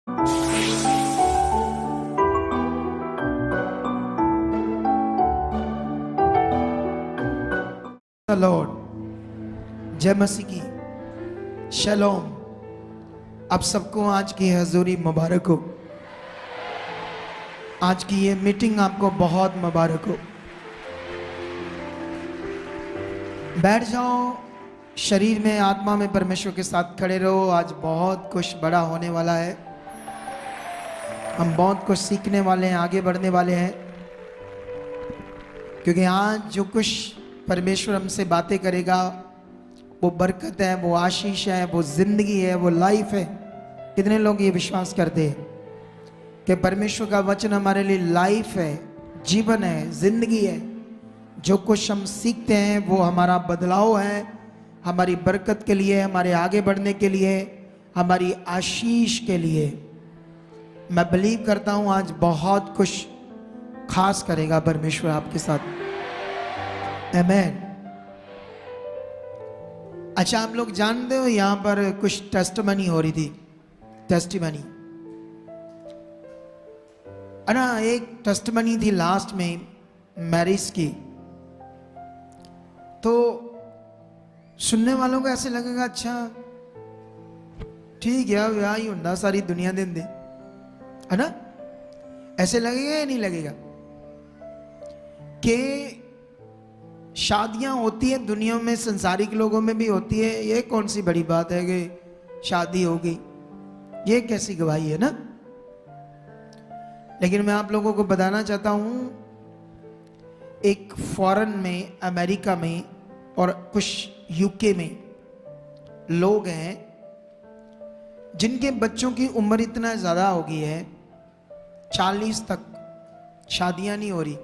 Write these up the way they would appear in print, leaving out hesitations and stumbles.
Lord, जय मसीह की, शलोम। आप सबको आज की हजूरी मुबारक हो। आज की ये मीटिंग आपको बहुत मुबारक हो। बैठ जाओ, शरीर में आत्मा में परमेश्वर के साथ खड़े रहो। आज बहुत कुछ बड़ा होने वाला है। हम बहुत कुछ सीखने वाले हैं, आगे बढ़ने वाले हैं, क्योंकि आज जो कुछ परमेश्वर हमसे बातें करेगा वो बरकत है, वो आशीष है, वो जिंदगी है, वो लाइफ है। कितने लोग ये विश्वास करते हैं कि परमेश्वर का वचन हमारे लिए लाइफ है, जीवन है, जिंदगी है। जो कुछ हम सीखते हैं वो हमारा बदलाव है, हमारी बरकत के लिए, हमारे आगे बढ़ने के लिए, हमारी आशीष के लिए। मैं बिलीव करता हूँ आज बहुत कुछ खास करेगा परमेश्वर आपके साथ। आमेन। अच्छा, आप लोग जानते हो यहां पर कुछ टेस्टिमनी हो रही थी। टेस्टिमनी ना, एक टेस्टिमनी थी लास्ट में मैरिज की। तो सुनने वालों को ऐसे लगेगा अच्छा ठीक है, विआह ही होता सारी दुनिया देंदे, है ना? ऐसे लगेगा या नहीं लगेगा कि शादियां होती है दुनिया में, संसारिक लोगों में भी होती है। ये कौन सी बड़ी बात है कि शादी हो गई, ये कैसी गवाही है ना? लेकिन मैं आप लोगों को बताना चाहता हूं, एक फॉरेन में, अमेरिका में और कुछ यूके में लोग हैं जिनके बच्चों की उम्र इतना ज्यादा हो गई है, 40 तक शादियां नहीं हो रही,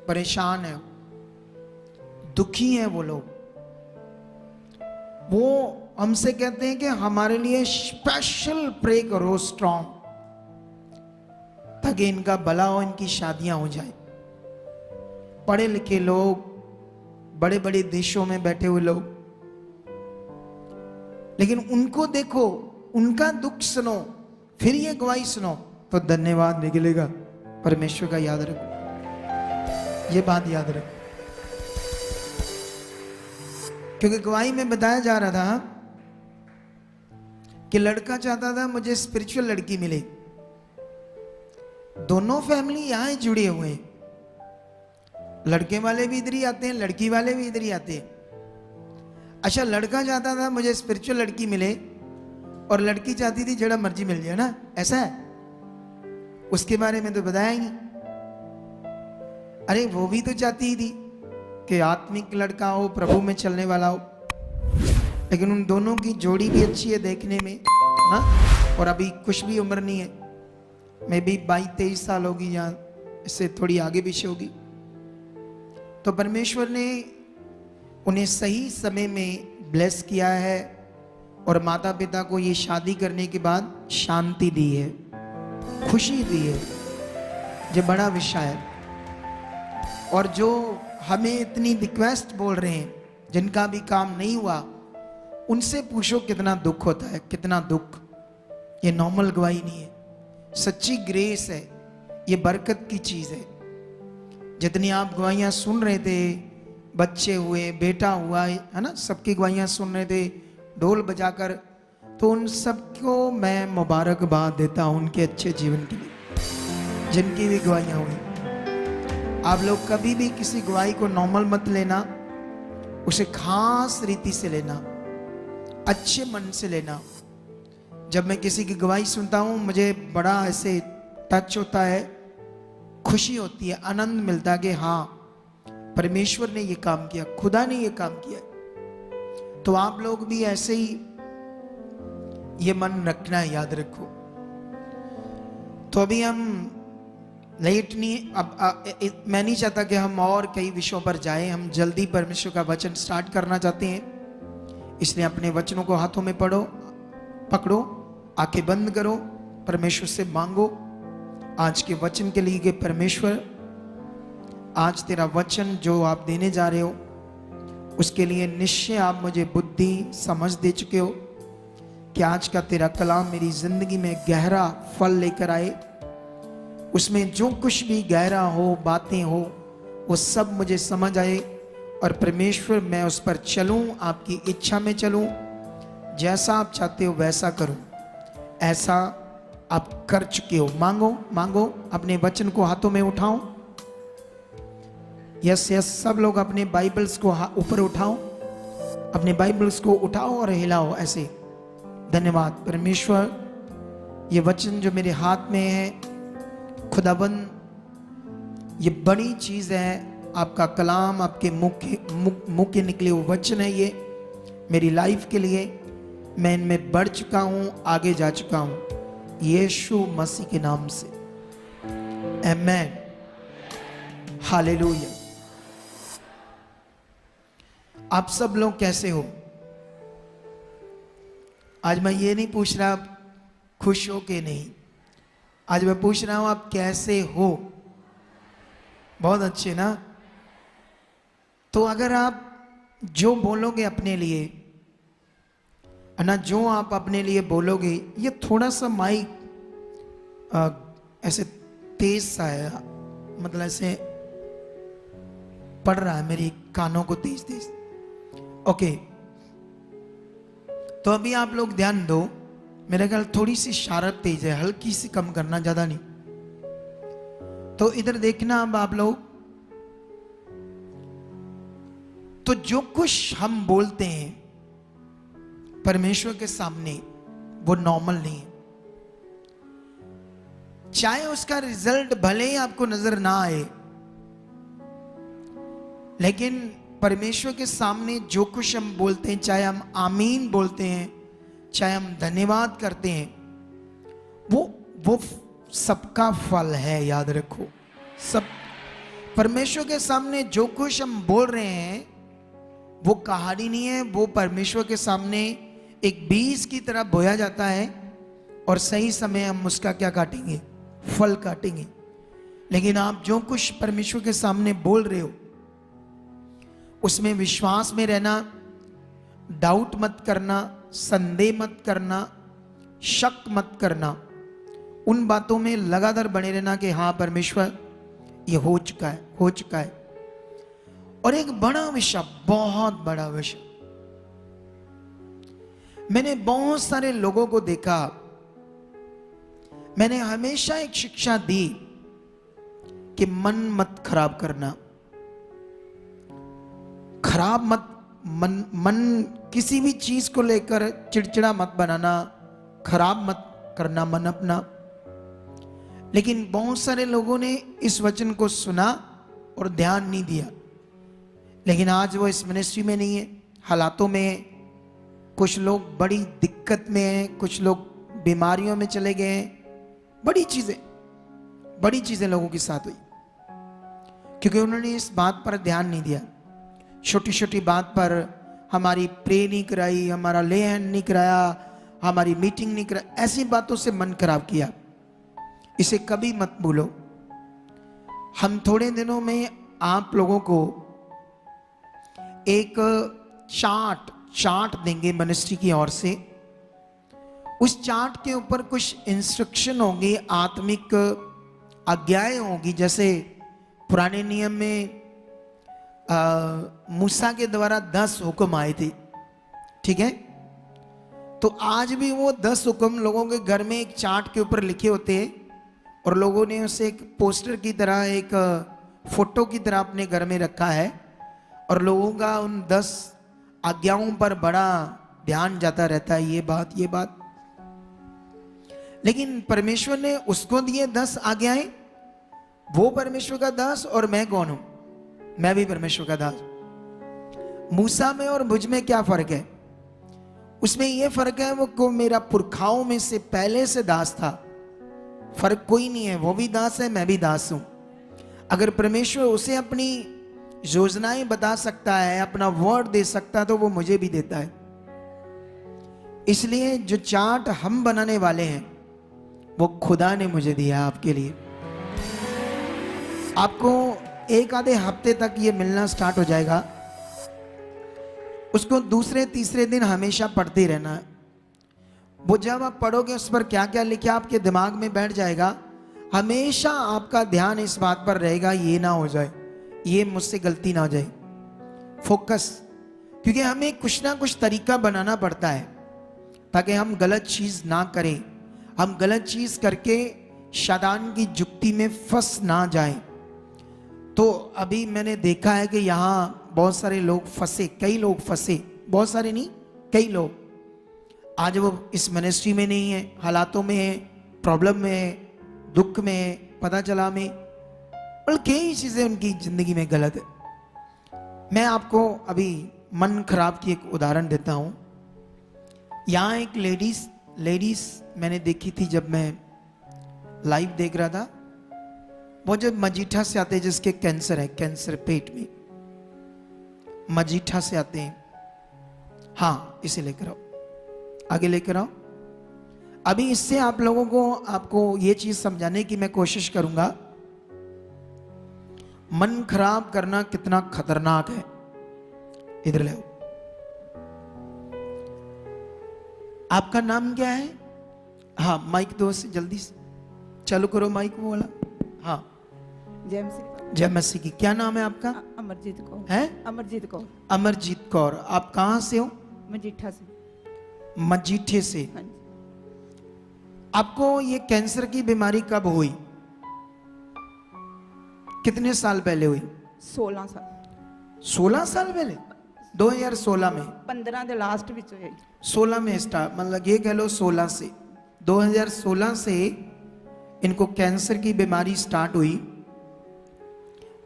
परेशान है, दुखी हैं वो लोग। वो हमसे कहते हैं कि हमारे लिए स्पेशल प्रे करो, स्ट्रॉन्ग, ताकि इनका भला हो, इनकी शादियां हो जाए। पढ़े लिखे लोग, बड़े बड़े देशों में बैठे हुए लोग, लेकिन उनको देखो, उनका दुख सुनो, फिर ये गवाही सुनो तो धन्यवाद निकलेगा। परमेश्वर का याद रखो, ये बात याद रखो, क्योंकि गवाही में बताया जा रहा था कि लड़का चाहता था मुझे स्पिरिचुअल लड़की मिले। दोनों फैमिली यहां ही जुड़े हुए हैं, लड़के वाले भी इधर ही आते हैं, लड़की वाले भी इधर ही आते हैं। अच्छा, लड़का चाहता था मुझे स्पिरिचुअल लड़की मिले और लड़की चाहती थी जड़ा मर्जी मिल जाए ना, ऐसा है? उसके बारे में तो बताया ही नहीं। अरे वो भी तो चाहती ही थी कि आत्मिक लड़का हो, प्रभु में चलने वाला हो, लेकिन उन दोनों की जोड़ी भी अच्छी है देखने में ना, और अभी कुछ भी उम्र नहीं है, मे भी 22-23 साल होगी या इससे थोड़ी आगे पीछे होगी। तो परमेश्वर ने उन्हें सही समय में ब्लेस किया है और माता पिता को ये शादी करने के बाद शांति दी है, खुशी दी है। ये बड़ा विषय है। और जो हमें इतनी रिक्वेस्ट बोल रहे हैं, जिनका भी काम नहीं हुआ, उनसे पूछो कितना दुख होता है, कितना दुख। ये नॉर्मल गवाही नहीं है, सच्ची ग्रेस है, ये बरकत की चीज है। जितनी आप गवाहियां सुन रहे थे, बच्चे हुए, बेटा हुआ, है ना, सबकी गवाहियां सुन रहे थे ढोल बजाकर, तो उन सबको मैं मुबारकबाद देता हूं उनके अच्छे जीवन के लिए, जिनकी भी गवाहियां हुई। आप लोग कभी भी किसी गवाही को नॉर्मल मत लेना, उसे खास रीति से लेना, अच्छे मन से लेना। जब मैं किसी की गवाही सुनता हूं, मुझे बड़ा ऐसे टच होता है, खुशी होती है, आनंद मिलता है कि हाँ, परमेश्वर ने ये काम किया, खुदा ने ये काम किया। तो आप लोग भी ऐसे ही ये मन रखना है, याद रखो। तो अभी हम लेट नहीं, अब मैं नहीं चाहता कि हम और कई विषयों पर जाएं, हम जल्दी परमेश्वर का वचन स्टार्ट करना चाहते हैं। इसलिए अपने वचनों को हाथों में पकड़ो, आंखें बंद करो, परमेश्वर से मांगो आज के वचन के लिए कि परमेश्वर, आज तेरा वचन जो आप देने जा रहे हो, उसके लिए निश्चय आप मुझे बुद्धि समझ दे चुके हो कि आज का तेरा कलाम मेरी जिंदगी में गहरा फल लेकर आए। उसमें जो कुछ भी गहरा हो, बातें हो, वो सब मुझे समझ आए और परमेश्वर मैं उस पर चलूं, आपकी इच्छा में चलूं, जैसा आप चाहते हो वैसा करूं। ऐसा आप कर चुके हो। मांगो मांगो, अपने वचन को हाथों में उठाओ। यस यस, सब लोग अपने बाइबल्स को ऊपर उठाओ, अपने बाइबल्स को उठाओ और हिलाओ ऐसे। धन्यवाद परमेश्वर, ये वचन जो मेरे हाथ में है खुदाबंद, ये बड़ी चीज है। आपका कलाम, आपके मुख के निकले हुए वचन है, ये मेरी लाइफ के लिए। मैं इनमें बढ़ चुका हूं, आगे जा चुका हूं, यीशु मसीह के नाम से, आमेन, हालेलुया। आप सब लोग कैसे हो? आज मैं ये नहीं पूछ रहा आप खुश हो कि नहीं, आज मैं पूछ रहा हूं आप कैसे हो। बहुत अच्छे ना। तो अगर आप जो बोलोगे अपने लिए, ना जो आप अपने लिए बोलोगे, ये थोड़ा सा माइक ऐसे तेज सा है, मतलब ऐसे पड़ रहा है मेरी कानों को तेज तेज। ओके, तो अभी आप लोग ध्यान दो, मेरे ख्याल थोड़ी सी शारप तेज है, हल्की सी कम करना, ज्यादा नहीं। तो इधर देखना अब आप लोग। तो जो कुछ हम बोलते हैं परमेश्वर के सामने, वो नॉर्मल नहीं है। चाहे उसका रिजल्ट भले ही आपको नजर ना आए, लेकिन परमेश्वर के सामने जो कुछ हम बोलते हैं, चाहे हम आमीन बोलते हैं, चाहे हम धन्यवाद करते हैं, वो सबका फल है। याद रखो, सब परमेश्वर के सामने जो कुछ हम बोल रहे हैं वो कहानी नहीं है, वो परमेश्वर के सामने एक बीज की तरह बोया जाता है और सही समय हम उसका क्या काटेंगे? फल काटेंगे। लेकिन आप जो कुछ परमेश्वर के सामने बोल रहे हो उसमें विश्वास में रहना, डाउट मत करना, संदेह मत करना, शक मत करना। उन बातों में लगातार बने रहना कि हाँ परमेश्वर ये हो चुका है, हो चुका है। और एक बड़ा विषय, बहुत बड़ा विषय, मैंने बहुत सारे लोगों को देखा, मैंने हमेशा एक शिक्षा दी कि मन मत खराब करना, खराब मत मन किसी भी चीज को लेकर चिड़चिड़ा मत बनाना, खराब मत करना मन अपना। लेकिन बहुत सारे लोगों ने इस वचन को सुना और ध्यान नहीं दिया। लेकिन आज वो इस मिनिस्ट्री में नहीं है, हालातों में है। कुछ लोग बड़ी दिक्कत में हैं, कुछ लोग बीमारियों में चले गए हैं। बड़ी चीजें लोगों के साथ हुई क्योंकि उन्होंने इस बात पर ध्यान नहीं दिया। छोटी छोटी बात पर हमारी प्रे नहीं कराई, हमारा ले हैंड नहीं कराया, हमारी मीटिंग नहीं कराई, ऐसी बातों से मन खराब किया। इसे कभी मत भूलो। हम थोड़े दिनों में आप लोगों को एक चार्ट देंगे मिनिस्ट्री की ओर से। उस चार्ट के ऊपर कुछ इंस्ट्रक्शन होंगे, आत्मिक आज्ञाएं होंगी। जैसे पुराने नियम में मूसा के द्वारा 10 हुक्म आए थे, ठीक है? तो आज भी वो 10 हुक्म लोगों के घर में एक चार्ट के ऊपर लिखे होते हैं और लोगों ने उसे एक पोस्टर की तरह, एक फोटो की तरह अपने घर में रखा है और लोगों का उन 10 आज्ञाओं पर बड़ा ध्यान जाता रहता है, ये बात। लेकिन परमेश्वर ने उसको दिए 10 आज्ञाएं, वो परमेश्वर का दास और मैं कौन हूं? मैं भी परमेश्वर का दास। मूसा में और मुझ में क्या फर्क है? उसमें यह फर्क है वो मेरा पुरखाओं में से पहले से दास था। फर्क कोई नहीं है, वो भी दास है, मैं भी दास हूं। अगर परमेश्वर उसे अपनी योजनाएं बता सकता है, अपना वर्ड दे सकता है, तो वो मुझे भी देता है। इसलिए जो चार्ट हम बनाने वाले हैं वो खुदा ने मुझे दिया आपके लिए। आपको एक आधे हफ्ते तक ये मिलना स्टार्ट हो जाएगा। उसको दूसरे तीसरे दिन हमेशा पढ़ते रहना है। वो जब आप पढ़ोगे उस पर क्या क्या लिखे आपके दिमाग में बैठ जाएगा। हमेशा आपका ध्यान इस बात पर रहेगा, ये ना हो जाए, ये मुझसे गलती ना हो जाए। फोकस, क्योंकि हमें कुछ ना कुछ तरीका बनाना पड़ता है ताकि हम गलत चीज ना करें, हम गलत चीज करके शैतान की जुक्ति में फंस ना जाएं। तो अभी मैंने देखा है कि यहाँ बहुत सारे लोग फंसे, कई लोग फंसे, बहुत सारे नहीं, कई लोग आज वो इस मिनिस्ट्री में नहीं है, हालातों में है, प्रॉब्लम में है, दुख में है, पता चला में, और कई चीजें उनकी जिंदगी में गलत है। मैं आपको अभी मन खराब की एक उदाहरण देता हूं। यहाँ एक लेडीज मैंने देखी थी जब मैं लाइव देख रहा था। वो जब मजीठा से आते हैं, जिसके कैंसर है, कैंसर पेट में, मजीठा से आते हैं। हाँ, इसे लेकर आओ, आगे लेकर आओ। अभी इससे आप लोगों को, आपको ये चीज समझाने की मैं कोशिश करूंगा, मन खराब करना कितना खतरनाक है। इधर ले आओ। आपका नाम क्या है? हाँ, माइक दो से, जल्दी से चालू करो माइक वो वाला। हाँ, जय मसीह की। क्या नाम है आपका? अमरजीत कौर है? अमरजीत कौर। अमरजीत कौर। आप कहां से हो? मजीठा से। मजीठे से। हाँ जी। आपको ये कैंसर की बीमारी कब हुई? कितने साल पहले हुई? 16 साल। 16 साल पहले? 2016 में? 15 ਦੇ ਲਾਸਟ ਵਿੱਚ ਹੋਈ। 16 में स्टार्ट, मतलब ये कह लो 16 से, 2016 से इनको कैंसर की बीमारी स्टार्ट हुई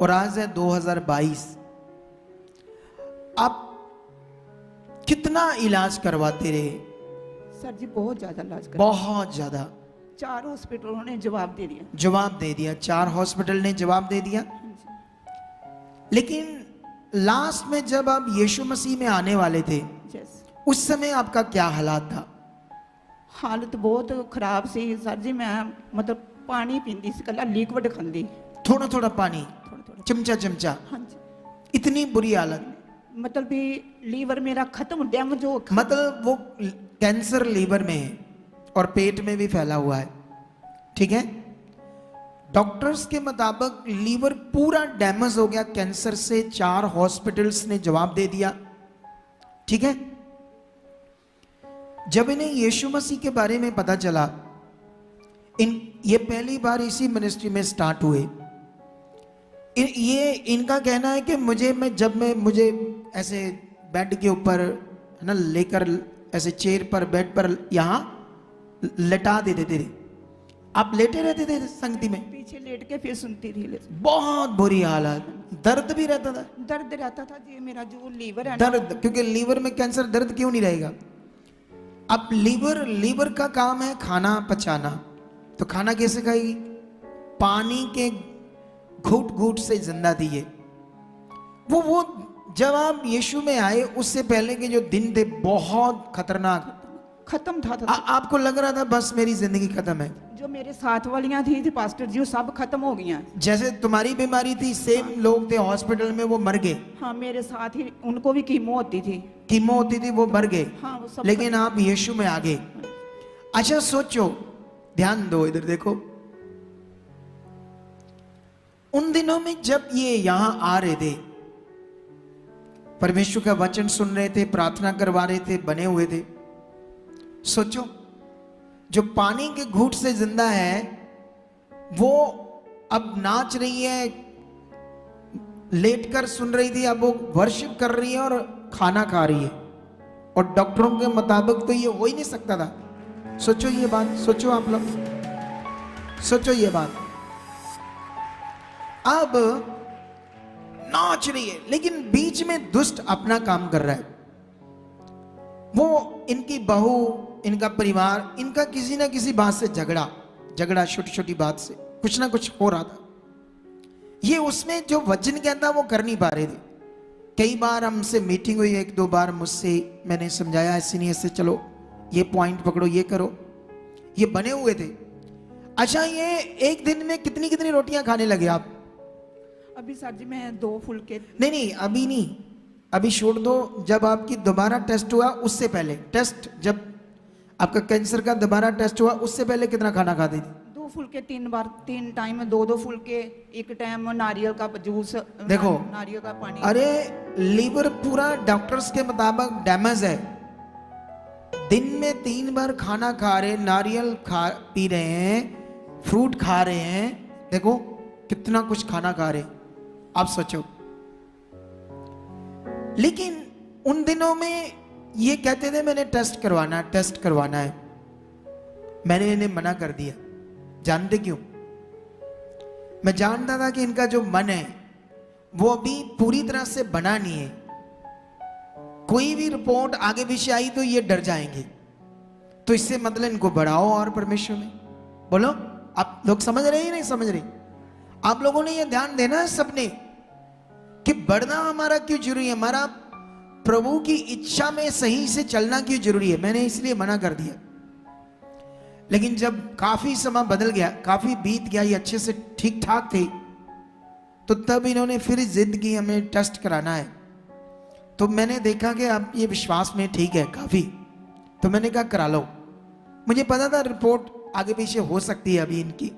और आज है 2022। आप कितना इलाज करवाते रहे? सर जी बहुत ज्यादा इलाज कर, बहुत ज्यादा। 4 हॉस्पिटलों ने जवाब दे दिया। जवाब दे दिया, 4 हॉस्पिटल ने जवाब दे दिया। लेकिन लास्ट में जब आप यीशु मसीह में आने वाले थे, उस समय आपका क्या हालात था? हालत बहुत खराब सी सर जी। मैं मतलब पानी पींदी सी, कला लिक्विड खांदी, थोड़ा थोड़ा पानी, थोड़ा थोड़ा, चमचा चमचा। हाँ जी। इतनी बुरी हालत, मतलब भी लीवर मेरा खत्म, डैमेज हो, मतलब वो कैंसर लीवर में है और पेट में भी फैला हुआ है। ठीक है, डॉक्टर्स के मुताबिक लीवर पूरा डैमेज हो गया कैंसर से। 4 हॉस्पिटल्स ने जवाब दे दिया। ठीक है, जब इन्हें यीशु मसीह के बारे में पता चला, ये पहली बार इसी मिनिस्ट्री में स्टार्ट हुए। ये इनका कहना है कि मुझे ऐसे बेड के ऊपर है ना लेकर, ऐसे चेयर पर, बेड पर यहाँ लेटा देते थे। आप लेटे रहते थे संगति में, पीछे लेट के फिर सुनती थी। बहुत बुरी हालत, दर्द भी रहता था। दर्द रहता था जी, मेरा जो लीवर है दर्द, क्योंकि लीवर में कैंसर, दर्द क्यों नहीं रहेगा? अब लीवर का काम है खाना पचाना, तो खाना कैसे खाएगी? पानी के घूट घूट से जिंदा दिए। वो जब आप यीशु में आए उससे पहले के जो दिन थे बहुत खतरनाक, खत्म था। आपको लग रहा था बस मेरी जिंदगी खत्म है। जो मेरे साथ वालियां थी पास्टर जी, वो सब खत्म हो गई। जैसे तुम्हारी बीमारी थी, सेम लोग थे हॉस्पिटल में, वो मर गए। हाँ, मेरे साथ ही उनको भी कीमो होती थी। कीमो होती थी, वो मर गए। हाँ, वो सब लेकिन आप यीशु में आ गए। अच्छा सोचो, ध्यान दो, इधर देखो। उन दिनों में जब ये यहां आ रहे थे, परमेश्वर का वचन सुन रहे थे, प्रार्थना करवा रहे थे, बने हुए थे, सोचो जो पानी के घूंट से जिंदा है वो अब नाच रही है, लेटकर सुन रही थी, अब वो वर्शिप कर रही है और खाना खा रही है। और डॉक्टरों के मुताबिक तो ये हो ही नहीं सकता था। सोचो ये बात, सोचो आप लोग, सोचो ये बात। अब नाच रही है, लेकिन बीच में दुष्ट अपना काम कर रहा है। वो इनकी बहू, इनका परिवार, इनका किसी ना किसी बात से झगड़ा छोटी छोटी बात से कुछ ना कुछ हो रहा था। ये उसमें जो वचन कहता वो कर नहीं पा रहे थे। कई बार हमसे मीटिंग हुई, 1-2 बार मुझसे, मैंने समझाया ऐसे नहीं, ऐसे चलो, ये पॉइंट पकड़ो, ये करो, ये बने हुए थे। अच्छा, ये एक दिन में कितनी कितनी रोटियां खाने लगे आप? अभी सर जी मैं 2 फुलके। नहीं, अभी नहीं, अभी छोड़ दो। जब आपकी दोबारा टेस्ट हुआ उससे पहले, टेस्ट जब आपका कैंसर का दोबारा टेस्ट हुआ, उससे पहले कितना खाना खाती थी? 2 फुलके 3 बार, 3 टाइम 2-2 फुलके, एक टाइम नारियल का जूस, देखो, नारियल का पानी। अरे लीवर पूरा डॉक्टर्स के मुताबिक डैमेज है। दिन में 3 बार खाना खा रहे, नारियल खा पी रहे हैं, फ्रूट खा रहे हैं, देखो कितना कुछ खाना खा रहे, आप सोचो। लेकिन उन दिनों में ये कहते थे मैंने टेस्ट करवाना है। मैंने इन्हें मना कर दिया। जानते क्यों? मैं जानता था कि इनका जो मन है वो अभी पूरी तरह से बना नहीं है। कोई भी रिपोर्ट आगे पीछे आई तो ये डर जाएंगे, तो इससे मतलब इनको बढ़ाओ और परमेश्वर में। बोलो, आप लोग समझ रहे हैं नहीं समझ रहे? आप लोगों ने ये ध्यान देना है सबने कि बढ़ना हमारा क्यों जरूरी है, हमारा प्रभु की इच्छा में सही से चलना क्यों जरूरी है। मैंने इसलिए मना कर दिया। लेकिन जब काफी समय बदल गया, काफी बीत गया, ये अच्छे से ठीक ठाक थे, तो तब इन्होंने फिर जिद की हमें टेस्ट कराना है। तो मैंने देखा कि आप ये विश्वास में ठीक है काफी, तो मैंने कहा करा लो। मुझे पता था रिपोर्ट आगे पीछे हो सकती है अभी इनकी,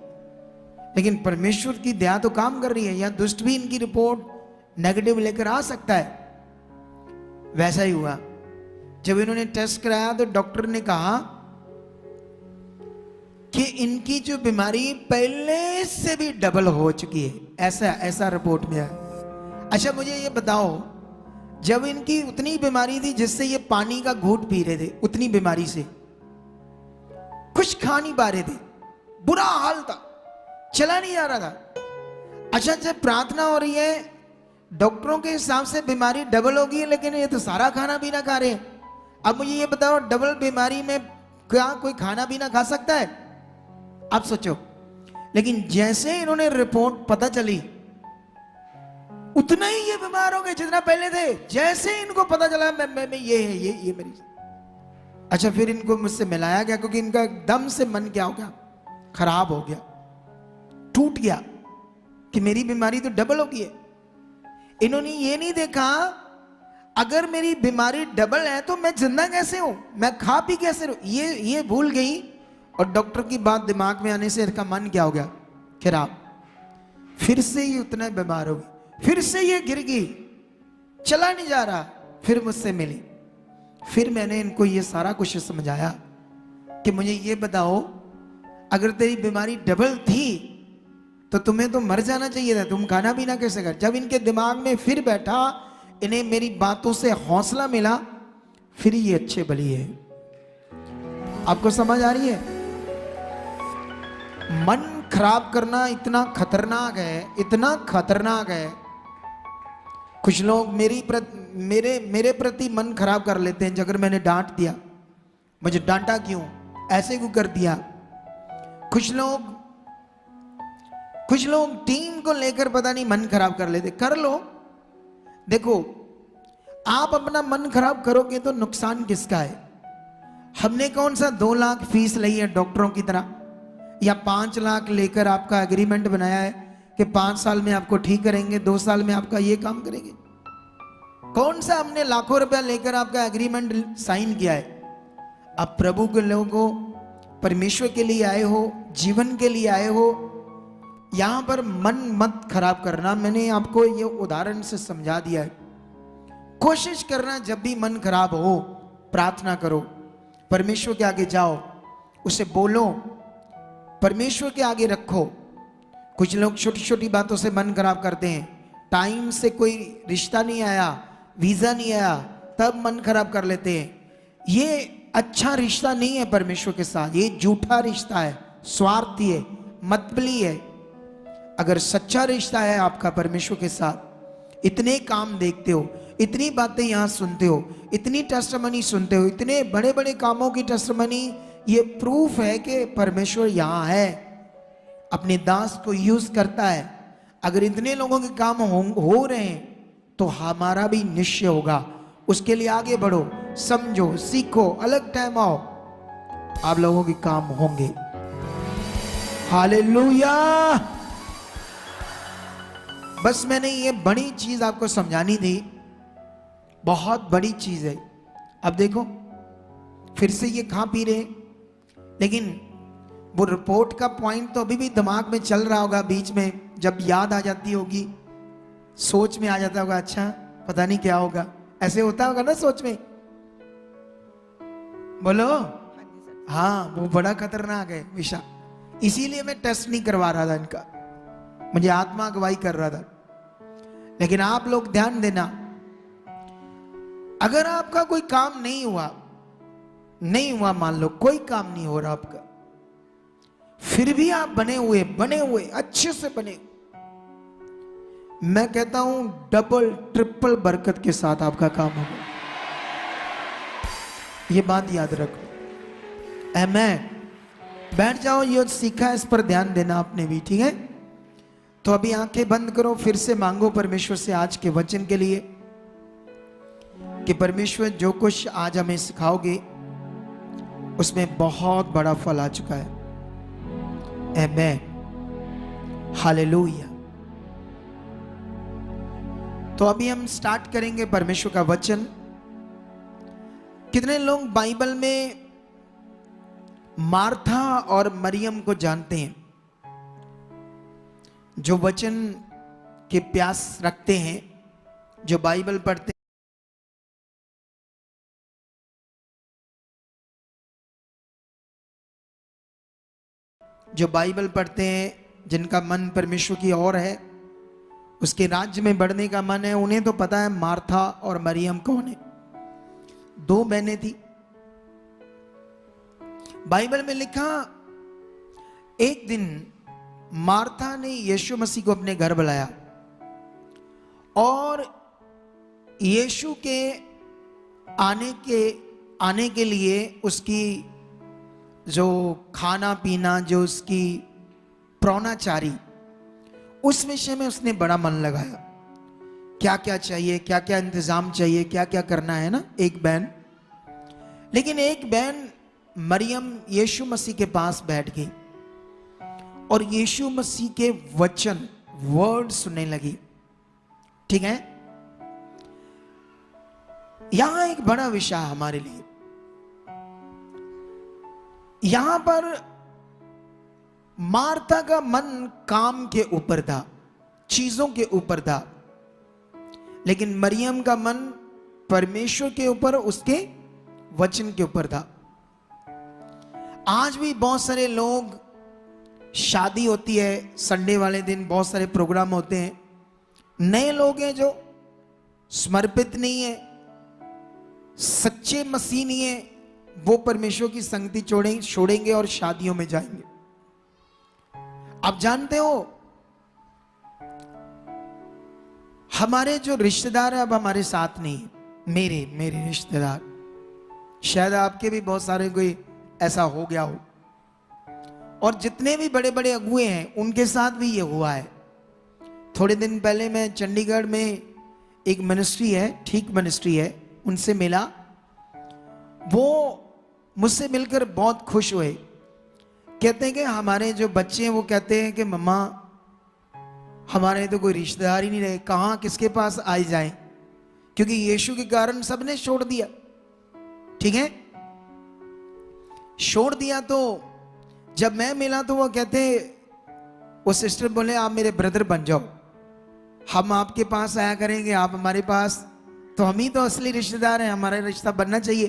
लेकिन परमेश्वर की दया तो काम कर रही है, या दुष्ट भी इनकी रिपोर्ट नेगेटिव लेकर आ सकता है। वैसा ही हुआ। जब इन्होंने टेस्ट कराया तो डॉक्टर ने कहा कि इनकी जो बीमारी पहले से भी डबल हो चुकी है, ऐसा रिपोर्ट में आया। अच्छा मुझे ये बताओ, जब इनकी उतनी बीमारी थी जिससे ये पानी का घूंट पी रहे थे, उतनी बीमारी से कुछ खा नहीं पा रहे थे, बुरा हाल था, चला नहीं जा रहा था। अच्छा जब प्रार्थना हो रही है, डॉक्टरों के हिसाब से बीमारी डबल होगी, लेकिन ये तो सारा खाना पीना खा रहे हैं। अब मुझे ये बताओ, डबल बीमारी में क्या कोई खाना पीना खा सकता है? आप सोचो। लेकिन जैसे इन्होंने रिपोर्ट पता चली, उतना ही ये बीमार हो गए जितना पहले थे। जैसे इनको पता चला मैं ये है, ये मेरी। अच्छा फिर इनको मुझसे मिलाया गया, क्योंकि इनका एकदम से मन क्या हो गया, खराब हो गया, टूट गया कि मेरी बीमारी तो डबल हो गई है। इन्होंने ये नहीं देखा अगर मेरी बीमारी डबल है तो मैं जिंदा कैसे हूं, मैं खा पी कैसे रहूं, ये भूल गई। और डॉक्टर की बात दिमाग में आने से इनका मन क्या हो गया, खराब। फिर से ये उतना बीमार हो गई, फिर से ये गिर गई, चला नहीं जा रहा। फिर मुझसे मिली, फिर मैंने इनको ये सारा कुछ समझाया कि मुझे ये बताओ, अगर तेरी बीमारी डबल थी तो तुम्हें तो मर जाना चाहिए था, तुम खाना पीना कैसे कर। जब इनके दिमाग में फिर बैठा, इन्हें मेरी बातों से हौसला मिला, फिर ये अच्छे बली है। आपको समझ आ रही है? मन खराब करना इतना खतरनाक है, इतना खतरनाक है। कुछ लोग मेरे प्रति मन खराब कर लेते हैं। अगर मैंने डांट दिया, मुझे डांटा क्यों, ऐसे क्यों कर दिया। कुछ लोग टीम को लेकर पता नहीं मन खराब कर लेते। कर लो, देखो आप अपना मन खराब करोगे तो नुकसान किसका है? हमने कौन सा 2 लाख फीस ली है डॉक्टरों की तरह, या 5 लाख लेकर आपका एग्रीमेंट बनाया है कि 5 साल में आपको ठीक करेंगे, 2 साल में आपका ये काम करेंगे। कौन सा हमने लाखों रुपया लेकर आपका एग्रीमेंट साइन किया है? आप प्रभु के लोगों, परमेश्वर के लिए आए हो, जीवन के लिए आए हो, यहां पर मन मत खराब करना। मैंने आपको ये उदाहरण से समझा दिया है। कोशिश करना जब भी मन खराब हो, प्रार्थना करो, परमेश्वर के आगे जाओ, उसे बोलो, परमेश्वर के आगे रखो। कुछ लोग छोटी छोटी बातों से मन खराब करते हैं। टाइम से कोई रिश्ता नहीं आया, वीजा नहीं आया, तब मन खराब कर लेते हैं। ये अच्छा रिश्ता नहीं है परमेश्वर के साथ, ये झूठा रिश्ता है, स्वार्थी है, मतबली है। अगर सच्चा रिश्ता है आपका परमेश्वर के साथ, इतने काम देखते हो, इतनी बातें यहां सुनते हो, इतनी टेस्टमनी सुनते हो, इतने बड़े बड़े कामों की टेस्टमनी, ये प्रूफ है कि परमेश्वर यहां है, अपने दास को यूज करता है। अगर इतने लोगों के काम हो रहे हैं तो हमारा भी निश्चय होगा। उसके लिए आगे बढ़ो, समझो, सीखो, अलग टाइम आओ, आप लोगों के काम होंगे। हालेलुया। बस मैंने ये बड़ी चीज आपको समझानी थी, बहुत बड़ी चीज है। अब देखो, फिर से ये खा पी रहे हैं, लेकिन वो रिपोर्ट का पॉइंट तो अभी भी दिमाग में चल रहा होगा। बीच में जब याद आ जाती होगी, सोच में आ जाता होगा, अच्छा पता नहीं क्या होगा, ऐसे होता होगा ना सोच में। बोलो हाँ, वो बड़ा खतरनाक है विषा। इसीलिए मैं टेस्ट नहीं करवा रहा था इनका, मुझे आत्मा अगुवाई कर रहा था। लेकिन आप लोग ध्यान देना, अगर आपका कोई काम नहीं हुआ, मान लो कोई काम नहीं हो रहा आपका, फिर भी आप बने हुए अच्छे से बने, मैं कहता हूं डबल ट्रिपल बरकत के साथ आपका काम होगा। ये बात याद रखो। आमीन। बैठ जाओ, ये सीखा है, इस पर ध्यान देना आपने भी, ठीक है। तो अभी आंखें बंद करो, फिर से मांगो परमेश्वर से आज के वचन के लिए कि परमेश्वर जो कुछ आज हमें सिखाओगे उसमें बहुत बड़ा फल आ चुका है। आमीन, हालेलुया। तो अभी हम स्टार्ट करेंगे परमेश्वर का वचन। कितने लोग बाइबल में मार्था और मरियम को जानते हैं, जो वचन के प्यास रखते हैं, जो बाइबल पढ़ते हैं, जो बाइबल पढ़ते हैं, जिनका मन परमेश्वर की ओर है, उसके राज्य में बढ़ने का मन है, उन्हें तो पता है मार्था और मरियम कौन है। दो बहनें थी। बाइबल में लिखा, एक दिन मार्था ने यीशु मसीह को अपने घर बुलाया और यीशु के आने के लिए उसकी जो खाना पीना, जो उसकी प्रौनाचारी, उस विषय में उसने बड़ा मन लगाया। क्या क्या चाहिए, क्या क्या इंतजाम चाहिए, क्या क्या करना है ना, एक बहन। लेकिन एक बहन मरियम यीशु मसीह के पास बैठ गई और यीशु मसीह के वचन, वर्ड सुनने लगी, ठीक है। यहां एक बड़ा विषय है हमारे लिए। यहां पर मार्था का मन काम के ऊपर था, चीजों के ऊपर था, लेकिन मरियम का मन परमेश्वर के ऊपर, उसके वचन के ऊपर था। आज भी बहुत सारे लोग, शादी होती है संडे वाले दिन, बहुत सारे प्रोग्राम होते हैं, नए लोग हैं जो समर्पित नहीं है, सच्चे मसीह नहीं है, वो परमेश्वर की संगति छोड़ेंगे और शादियों में जाएंगे। आप जानते हो, हमारे जो रिश्तेदार है अब हमारे साथ नहीं है, मेरे रिश्तेदार, शायद आपके भी बहुत सारे कोई ऐसा हो गया हो, और जितने भी बड़े बड़े अगुए हैं उनके साथ भी ये हुआ है। थोड़े दिन पहले मैं चंडीगढ़ में एक मिनिस्ट्री है, ठीक मिनिस्ट्री है, उनसे मिला। वो मुझसे मिलकर बहुत खुश हुए। कहते हैं कि हमारे जो बच्चे हैं वो कहते हैं कि मम्मा हमारे तो कोई रिश्तेदार ही नहीं रहे, कहाँ किसके पास आई जाएं, क्योंकि यीशु के कारण सबने छोड़ दिया, ठीक है, छोड़ दिया। तो जब मैं मिला तो वो कहते, वो सिस्टर बोले आप मेरे ब्रदर बन जाओ, हम आपके पास आया करेंगे, आप हमारे पास, तो हम ही तो असली रिश्तेदार हैं, हमारा रिश्ता बनना चाहिए,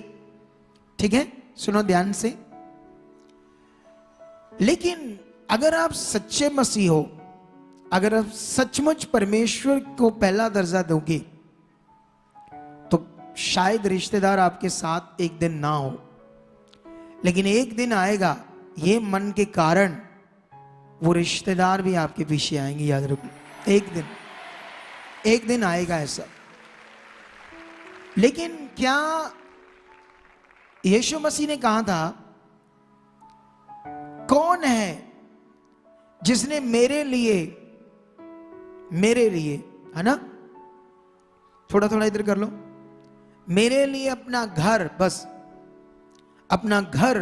ठीक है। सुनो ध्यान से। लेकिन अगर आप सच्चे मसीह हो, अगर आप सचमुच परमेश्वर को पहला दर्जा दोगे, तो शायद रिश्तेदार आपके साथ एक दिन ना हो, लेकिन एक दिन आएगा, ये मन के कारण वो रिश्तेदार भी आपके पीछे आएंगे, याद रखो। एक दिन आएगा ऐसा। लेकिन क्या यीशु मसीह ने कहा था, कौन है जिसने मेरे लिए, है ना, थोड़ा थोड़ा इधर कर लो, मेरे लिए अपना घर, बस अपना घर,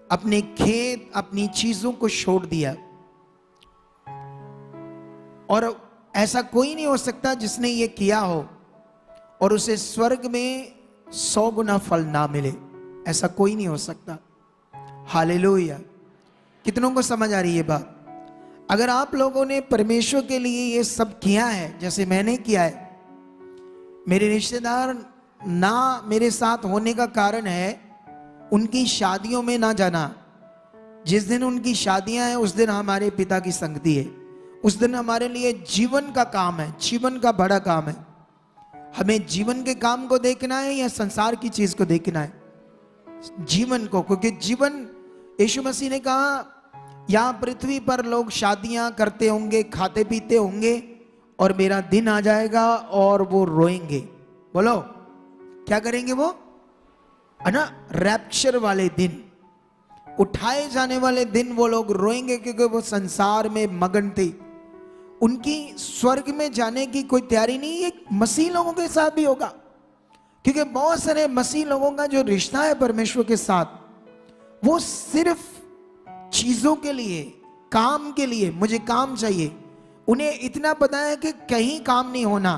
अपने खेत, अपनी चीजों को छोड़ दिया। और ऐसा कोई नहीं हो सकता जिसने ये किया हो और उसे स्वर्ग में 100 गुना फल ना मिले। ऐसा कोई नहीं हो सकता। हालेलुया। कितनों को समझ आ रही है बात? अगर आप लोगों ने परमेश्वर के लिए ये सब किया है जैसे मैंने किया है, मेरे रिश्तेदार ना मेरे साथ होने का कारण है उनकी शादियों में ना जाना। जिस दिन उनकी शादियां हैं उस दिन हमारे पिता की संगति है, उस दिन हमारे लिए जीवन का काम है, जीवन का बड़ा काम है। हमें जीवन के काम को देखना है या संसार की चीज को देखना है? जीवन को, क्योंकि जीवन, यीशु मसीह ने कहा यहां पृथ्वी पर लोग शादियां करते होंगे, खाते पीते होंगे, और मेरा दिन आ जाएगा और वो रोएंगे। बोलो क्या करेंगे वो? है ना, रैप्चर वाले दिन, उठाए जाने वाले दिन वो लोग रोएंगे, क्योंकि वो संसार में मगन थे। उनकी स्वर्ग में जाने की कोई तैयारी नहीं। ये मसीह लोगों के साथ भी होगा, क्योंकि बहुत सारे मसीह लोगों का जो रिश्ता है परमेश्वर के साथ, वो सिर्फ चीजों के लिए, काम के लिए, मुझे काम चाहिए। उन्हें इतना पता है कि कहीं काम नहीं होना।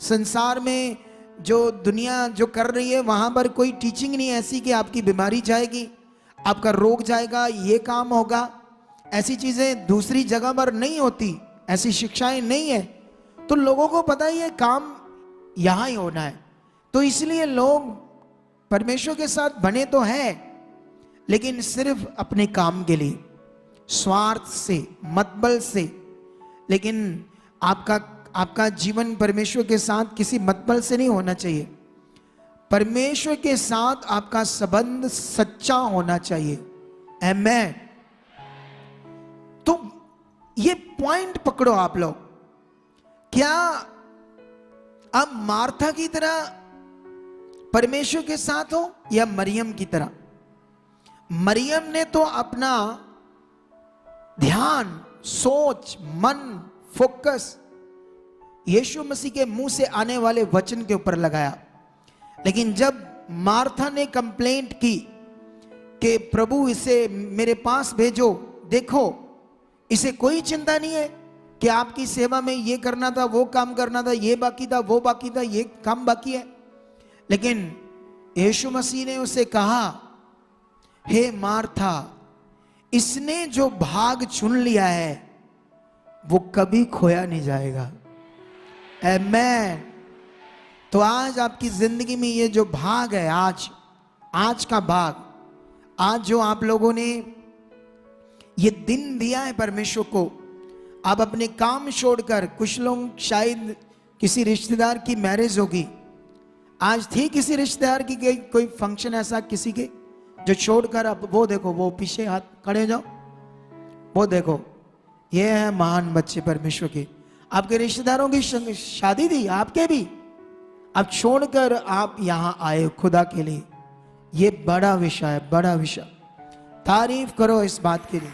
संसार में जो दुनिया जो कर रही है वहां पर कोई टीचिंग नहीं ऐसी कि आपकी बीमारी जाएगी, आपका रोग जाएगा, ये काम होगा। ऐसी चीजें दूसरी जगह पर नहीं होती, ऐसी शिक्षाएं नहीं है। तो लोगों को पता ही है काम यहां ही होना है। तो इसलिए लोग परमेश्वर के साथ बने तो है, लेकिन सिर्फ अपने काम के लिए, स्वार्थ से, मतबल से। लेकिन आपका जीवन परमेश्वर के साथ किसी मतबल से नहीं होना चाहिए। परमेश्वर के साथ आपका संबंध सच्चा होना चाहिए। आमेन। तो ये पॉइंट पकड़ो आप लोग। क्या आप मार्था की तरह परमेश्वर के साथ हो या मरियम की तरह? मरियम ने तो अपना ध्यान, सोच, मन, फोकस यीशु मसीह के मुंह से आने वाले वचन के ऊपर लगाया। लेकिन जब मार्था ने कंप्लेंट की कि प्रभु इसे मेरे पास भेजो, देखो इसे कोई चिंता नहीं है कि आपकी सेवा में ये करना था, वो काम करना था, ये बाकी था, वो बाकी था, ये काम बाकी है। लेकिन यीशु मसीह ने उसे कहा, हे मार्था, इसने जो भाग चुन लिया है वो कभी खोया नहीं जाएगा। आमेन। तो आज आपकी जिंदगी में ये जो भाग है, आज का भाग, आज जो आप लोगों ने ये दिन दिया है परमेश्वर को, आप अपने काम छोड़कर, कुछ लोग शायद किसी रिश्तेदार की मैरिज होगी, आज थी किसी रिश्तेदार की कोई फंक्शन ऐसा किसी के, जो छोड़कर अब वो देखो, वो पीछे हाथ खड़े हो जाओ, वो देखो, ये है महान बच्चे परमेश्वर के। आपके रिश्तेदारों की शादी थी, आपके भी, अब छोड़कर आप यहां आए खुदा के लिए। ये बड़ा विषय है, बड़ा विषय। तारीफ करो इस बात के लिए,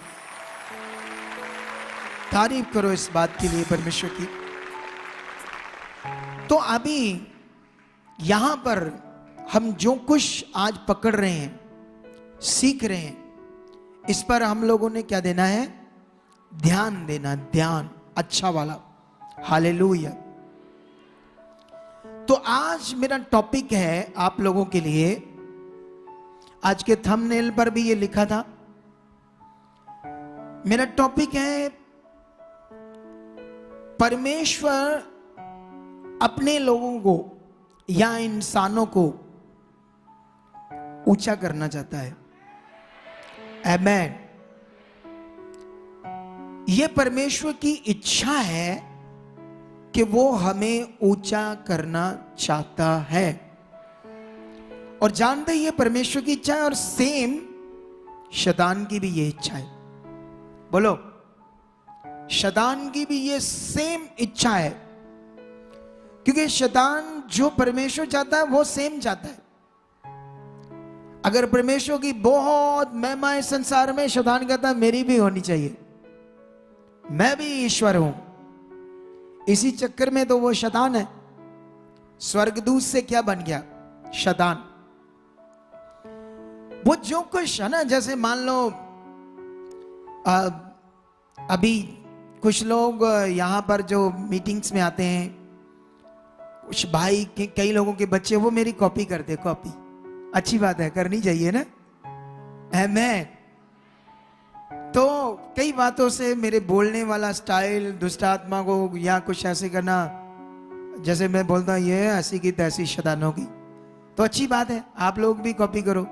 तारीफ करो इस बात के लिए परमेश्वर की। तो अभी यहां पर हम जो कुछ आज पकड़ रहे हैं, सीख रहे हैं, इस पर हम लोगों ने क्या देना है? ध्यान देना, ध्यान अच्छा वाला। हालेलुया। तो आज मेरा टॉपिक है आप लोगों के लिए, आज के थंबनेल पर भी ये लिखा था, मेरा टॉपिक है परमेश्वर अपने लोगों को या इंसानों को ऊंचा करना चाहता है। आमेन। यह परमेश्वर की इच्छा है कि वो हमें ऊंचा करना चाहता है, और जानते ही ये परमेश्वर की इच्छा है, और सेम शैतान की भी ये इच्छा है। बोलो, शैतान की भी ये सेम इच्छा है, क्योंकि शैतान जो परमेश्वर चाहता है वो सेम चाहता है। अगर परमेश्वर की बहुत महिमा है संसार में, शैतान कहता है मेरी भी होनी चाहिए, मैं भी ईश्वर हूं। इसी चक्कर में तो वो शैतान है। स्वर्गदूत से क्या बन गया? शैतान। वो जो कुछ है ना, जैसे मान लो अभी कुछ लोग यहां पर जो मीटिंग्स में आते हैं, कुछ भाई के, कई लोगों के बच्चे वो मेरी कॉपी करते, कॉपी अच्छी बात है, करनी चाहिए ना। आमीन। तो कई बातों से मेरे बोलने वाला स्टाइल दुष्ट आत्मा को या कुछ ऐसे करना, जैसे मैं बोलता हूं ये ऐसी की तैसी शैतानों की, तो अच्छी बात है, आप लोग भी कॉपी करो।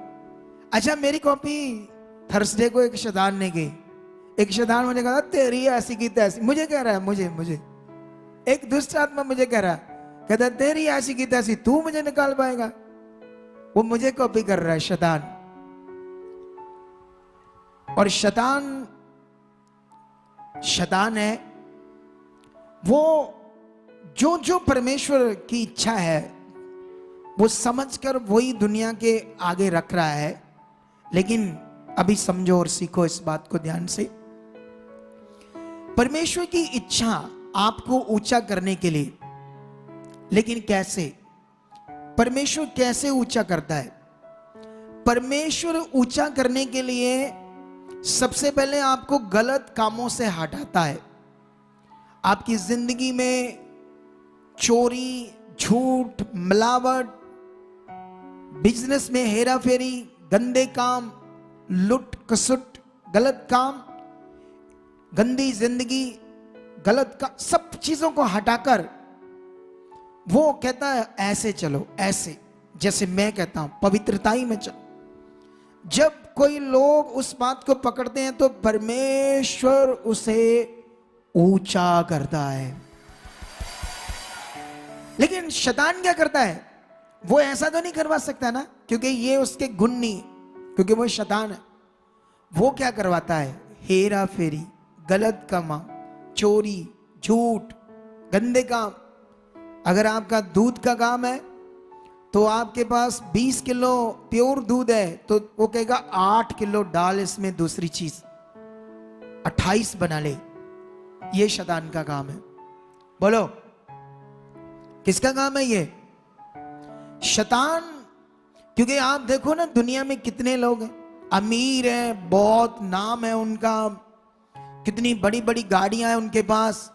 अच्छा, मेरी कॉपी थर्सडे को एक शैतान ने की। एक शैतान मुझे कहा तेरी ऐसी की तैसी, मुझे कह रहा है, मुझे एक दुष्ट आत्मा मुझे कह रहा है, कहता तेरी ऐसी की तैसी, तू मुझे निकाल पाएगा। वो मुझे कॉपी कर रहा है शैतान। और शैतान है वो जो परमेश्वर की इच्छा है वो समझकर वही दुनिया के आगे रख रहा है। लेकिन अभी समझो और सीखो इस बात को ध्यान से। परमेश्वर की इच्छा आपको ऊंचा करने के लिए, लेकिन कैसे? परमेश्वर कैसे ऊंचा करता है? परमेश्वर ऊंचा करने के लिए सबसे पहले आपको गलत कामों से हटाता है। आपकी जिंदगी में चोरी, झूठ, मिलावट, बिजनेस में हेरा फेरी, गंदे काम, लुट खसुट, गलत काम, गंदी जिंदगी, गलत का सब चीजों को हटाकर वो कहता है ऐसे चलो, ऐसे जैसे मैं कहता हूं पवित्रताई में चलो। जब कोई लोग उस बात को पकड़ते हैं तो परमेश्वर उसे ऊंचा करता है। लेकिन शैतान क्या करता है? वो ऐसा तो नहीं करवा सकता ना, क्योंकि ये उसके गुण नहीं, क्योंकि वो शैतान है। वो क्या करवाता है? हेरा फेरी, गलत कमा, चोरी, झूठ, गंदे काम। अगर आपका दूध का काम है तो आपके पास 20 किलो प्योर दूध है तो वो कहेगा 8 किलो डाल इसमें दूसरी चीज, 28 बना ले। ये शैतान का काम है। बोलो किसका काम है ये? शैतान। क्योंकि आप देखो ना दुनिया में कितने लोग हैं, अमीर हैं, बहुत नाम है उनका, कितनी बड़ी बड़ी गाड़ियां हैं उनके पास।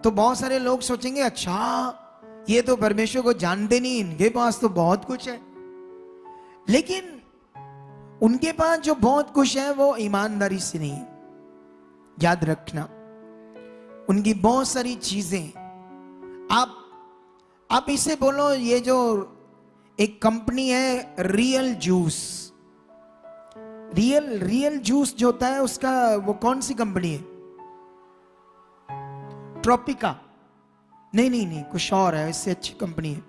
तो बहुत सारे लोग सोचेंगे अच्छा ये तो परमेश्वर को जानते नहीं, इनके पास तो बहुत कुछ है। लेकिन उनके पास जो बहुत कुछ है वो ईमानदारी से नहीं है। याद रखना, उनकी बहुत सारी चीजें, आप इसे बोलो, ये जो एक कंपनी है रियल जूस, रियल जूस जो होता है उसका वो कौन सी कंपनी है? ट्रॉपिका? नहीं, कुछ और है, इससे अच्छी कंपनी है।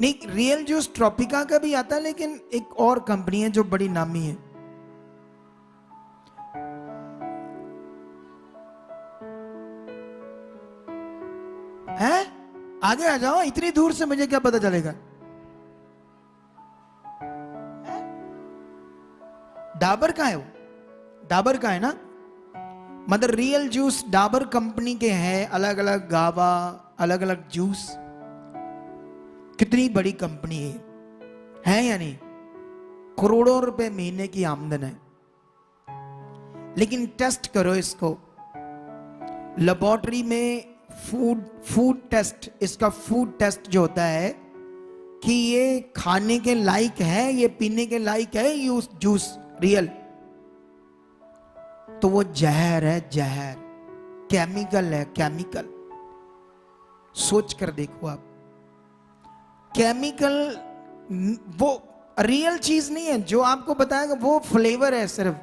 नहीं, रियल जूस ट्रॉपिका का भी आता है, लेकिन एक और कंपनी है जो बड़ी नामी है। हैं? आगे आ जाओ, इतनी दूर से मुझे क्या पता चलेगा? डाबर का है वो? डाबर का है ना? मतलब रियल जूस डाबर कंपनी के हैं, अलग अलग गावा, अलग अलग जूस। कितनी बड़ी कंपनी है या नहीं? करोड़ों रुपए महीने की आमदन है। लेकिन टेस्ट करो इसको लेबोरेटरी में, फूड टेस्ट, इसका फूड टेस्ट जो होता है कि ये खाने के लायक है, ये पीने के लायक है ये जूस रियल, तो वो जहर है, जहर, केमिकल है, केमिकल। सोच कर देखो आप, केमिकल, वो रियल चीज नहीं है। जो आपको बताएगा वो फ्लेवर है सिर्फ,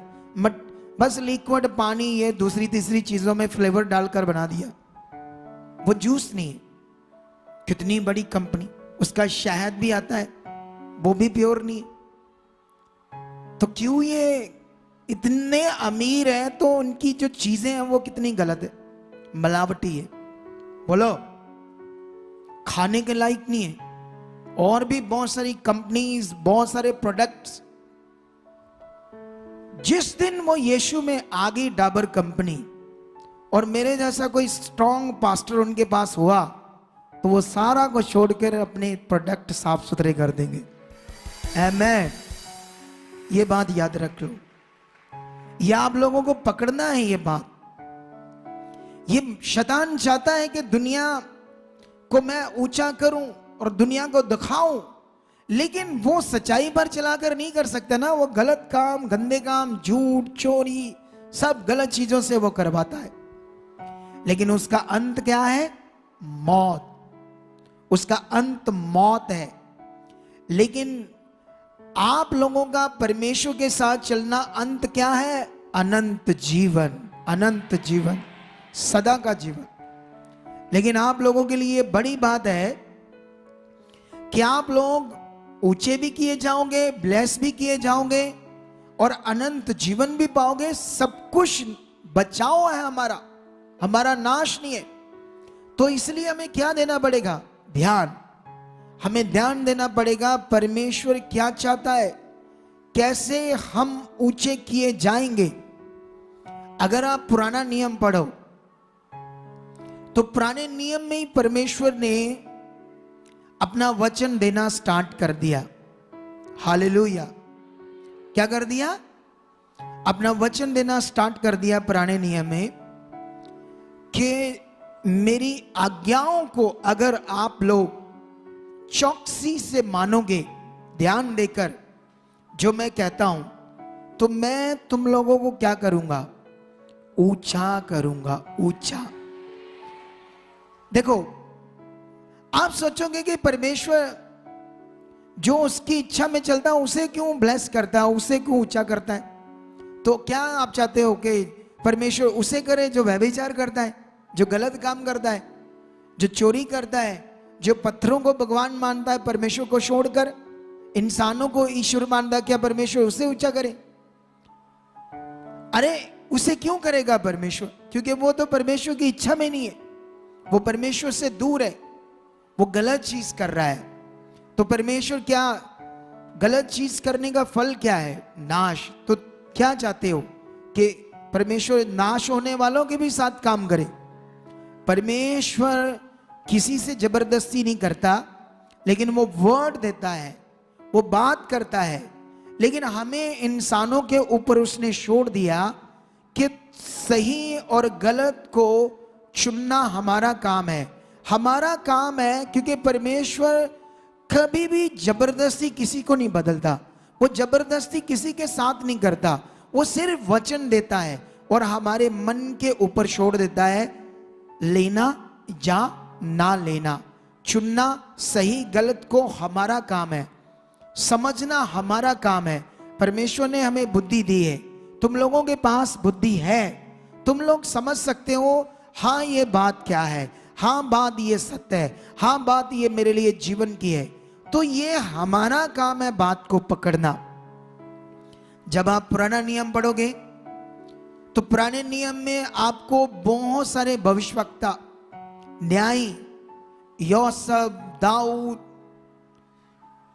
बस लिक्विड पानी, ये दूसरी तीसरी चीजों में फ्लेवर डालकर बना दिया, वो जूस नहीं है। कितनी बड़ी कंपनी, उसका शहद भी आता है, वो भी प्योर नहीं है। तो क्यों ये इतने अमीर हैं तो उनकी जो चीजें हैं वो कितनी गलत है, मिलावटी है। बोलो खाने के लायक नहीं है। और भी बहुत सारी कंपनीज, बहुत सारे प्रोडक्ट्स। जिस दिन वो यीशु में आ गई डाबर कंपनी और मेरे जैसा कोई स्ट्रॉन्ग पास्टर उनके पास हुआ तो वो सारा को छोड़कर अपने प्रोडक्ट साफ सुथरे कर देंगे। आमीन। ये बात याद रख लो, ये आप लोगों को पकड़ना है ये बात। ये शैतान चाहता है कि दुनिया को मैं ऊंचा करूं और दुनिया को दिखाऊं, लेकिन वो सच्चाई पर चलाकर नहीं कर सकता ना, वो गलत काम, गंदे काम, झूठ, चोरी, सब गलत चीजों से वो करवाता है। लेकिन उसका अंत क्या है? मौत। उसका अंत मौत है। लेकिन आप लोगों का परमेश्वर के साथ चलना अंत क्या है? अनंत जीवन, अनंत जीवन, सदा का जीवन। लेकिन आप लोगों के लिए बड़ी बात है कि आप लोग ऊंचे भी किए जाओगे, ब्लेस भी किए जाओगे और अनंत जीवन भी पाओगे। सब कुछ बचाओ है हमारा, हमारा नाश नहीं है। तो इसलिए हमें क्या देना पड़ेगा? ध्यान। हमें ध्यान देना पड़ेगा परमेश्वर क्या चाहता है, कैसे हम ऊंचे किए जाएंगे। अगर आप पुराना नियम पढ़ो तो पुराने नियम में ही परमेश्वर ने अपना वचन देना स्टार्ट कर दिया। हालेलुया। क्या कर दिया? अपना वचन देना स्टार्ट कर दिया पुराने नियम में कि मेरी आज्ञाओं को अगर आप लोग चौकसी से मानोगे, ध्यान देकर जो मैं कहता हूं, तो मैं तुम लोगों को क्या करूंगा? ऊंचा करूंगा, ऊंचा। देखो, आप सोचोगे कि परमेश्वर जो उसकी इच्छा में चलता है उसे क्यों ब्लेस करता है, उसे क्यों ऊंचा करता है? तो क्या आप चाहते हो कि परमेश्वर उसे करे जो व्यभिचार करता है, जो गलत काम करता है, जो चोरी करता है, जो पत्थरों को भगवान मानता है परमेश्वर को छोड़कर, इंसानों को ईश्वर मानता है? क्या परमेश्वर उसे ऊंचा करे? अरे उसे क्यों करेगा परमेश्वर? क्योंकि वो तो परमेश्वर की इच्छा में नहीं है, वो परमेश्वर से दूर है, वो गलत चीज कर रहा है। तो परमेश्वर क्या, गलत चीज करने का फल क्या है? नाश। तो क्या चाहते हो कि परमेश्वर नाश होने वालों के भी साथ काम करे? परमेश्वर किसी से जबरदस्ती नहीं करता, लेकिन वो वर्ड देता है, वो बात करता है। लेकिन हमें इंसानों के ऊपर उसने छोड़ दिया कि सही और गलत को चुनना हमारा काम है, हमारा काम है। क्योंकि परमेश्वर कभी भी जबरदस्ती किसी को नहीं बदलता, वो जबरदस्ती किसी के साथ नहीं करता, वो सिर्फ वचन देता है और हमारे मन के ऊपर छोड़ देता है, लेना या ना लेना, चुनना सही गलत को हमारा काम है, समझना हमारा काम है। परमेश्वर ने हमें बुद्धि दी है, तुम लोगों के पास बुद्धि है, तुम लोग समझ सकते हो हाँ ये बात क्या है, हाँ बात ये सत्य है, हाँ बात ये मेरे लिए जीवन की है। तो ये हमारा काम है बात को पकड़ना। जब आप पुराना नियम पढ़ोगे तो पुराने नियम में आपको बहुत सारे भविष्यवक्ता, न्यायी, योसेफ, दाऊद,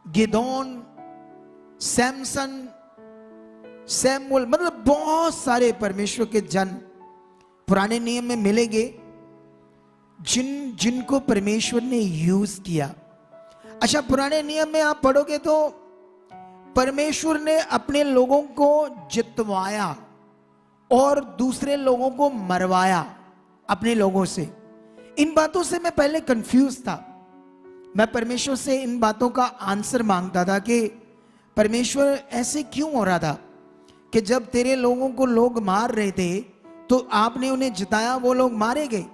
गिदोन, सैमसन, सैमुअल, मतलब बहुत सारे परमेश्वर के जन पुराने नियम में मिलेंगे जिनको परमेश्वर ने यूज किया। अच्छा, पुराने नियम में आप पढ़ोगे तो परमेश्वर ने अपने लोगों को जितवाया और दूसरे लोगों को मरवाया अपने लोगों से। इन बातों से मैं पहले कंफ्यूज था, मैं परमेश्वर से इन बातों का आंसर मांगता था कि परमेश्वर ऐसे क्यों हो रहा था कि जब तेरे लोगों को लोग मार रहे थे तो आपने उन्हें जिताया, वो लोग मारे गए।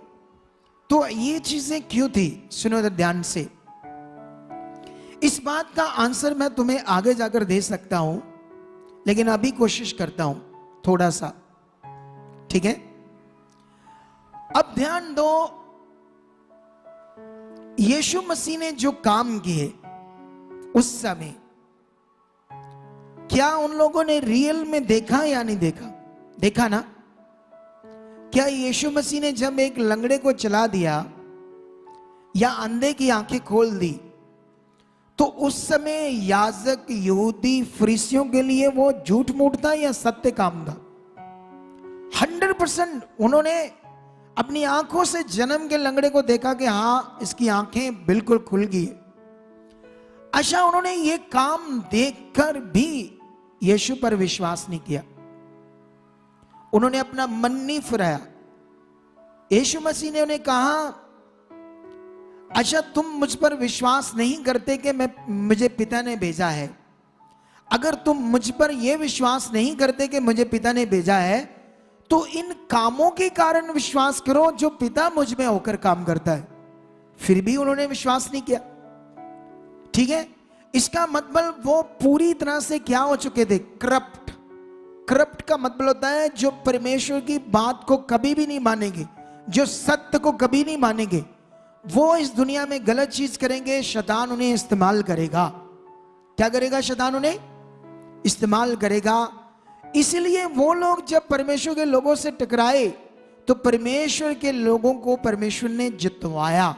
तो ये चीजें क्यों थी? सुनो तो ध्यान से, इस बात का आंसर मैं तुम्हें आगे जाकर दे सकता हूं, लेकिन अभी कोशिश करता हूं थोड़ा सा, ठीक है? अब ध्यान दो, यीशु मसीह ने जो काम किए उस समय, क्या उन लोगों ने रियल में देखा या नहीं देखा? देखा ना? क्या यीशु मसीह ने जब एक लंगड़े को चला दिया या अंधे की आंखें खोल दी, तो उस समय याजक, यहूदी, फरीसियों के लिए वो झूठ मूठ था या सत्य काम था? 100% उन्होंने अपनी आंखों से जन्म के लंगड़े को देखा कि हाँ इसकी आंखें बिल्कुल खुल गई। अच्छा, उन्होंने ये काम देखकर भी यीशु पर विश्वास नहीं किया, उन्होंने अपना मन नहीं फिराया। यीशु मसीह ने उन्हें कहा, अच्छा, तुम मुझ पर विश्वास नहीं करते कि मुझे पिता ने भेजा है। अगर तुम मुझ पर यह विश्वास नहीं करते कि मुझे पिता ने भेजा है, तो इन कामों के कारण विश्वास करो जो पिता मुझ में होकर काम करता है। फिर भी उन्होंने विश्वास नहीं किया। ठीक है, इसका मतलब वो पूरी तरह से क्या हो चुके थे? करप्ट। करप्ट का मतलब होता है जो परमेश्वर की बात को कभी भी नहीं मानेंगे, जो सत्य को कभी नहीं मानेंगे, वो इस दुनिया में गलत चीज करेंगे। शैतान उन्हें इस्तेमाल करेगा। क्या करेगा? शैतान उन्हें इस्तेमाल करेगा। इसलिए वो लोग जब परमेश्वर के लोगों से टकराए तो परमेश्वर के लोगों को परमेश्वर ने जितवाया,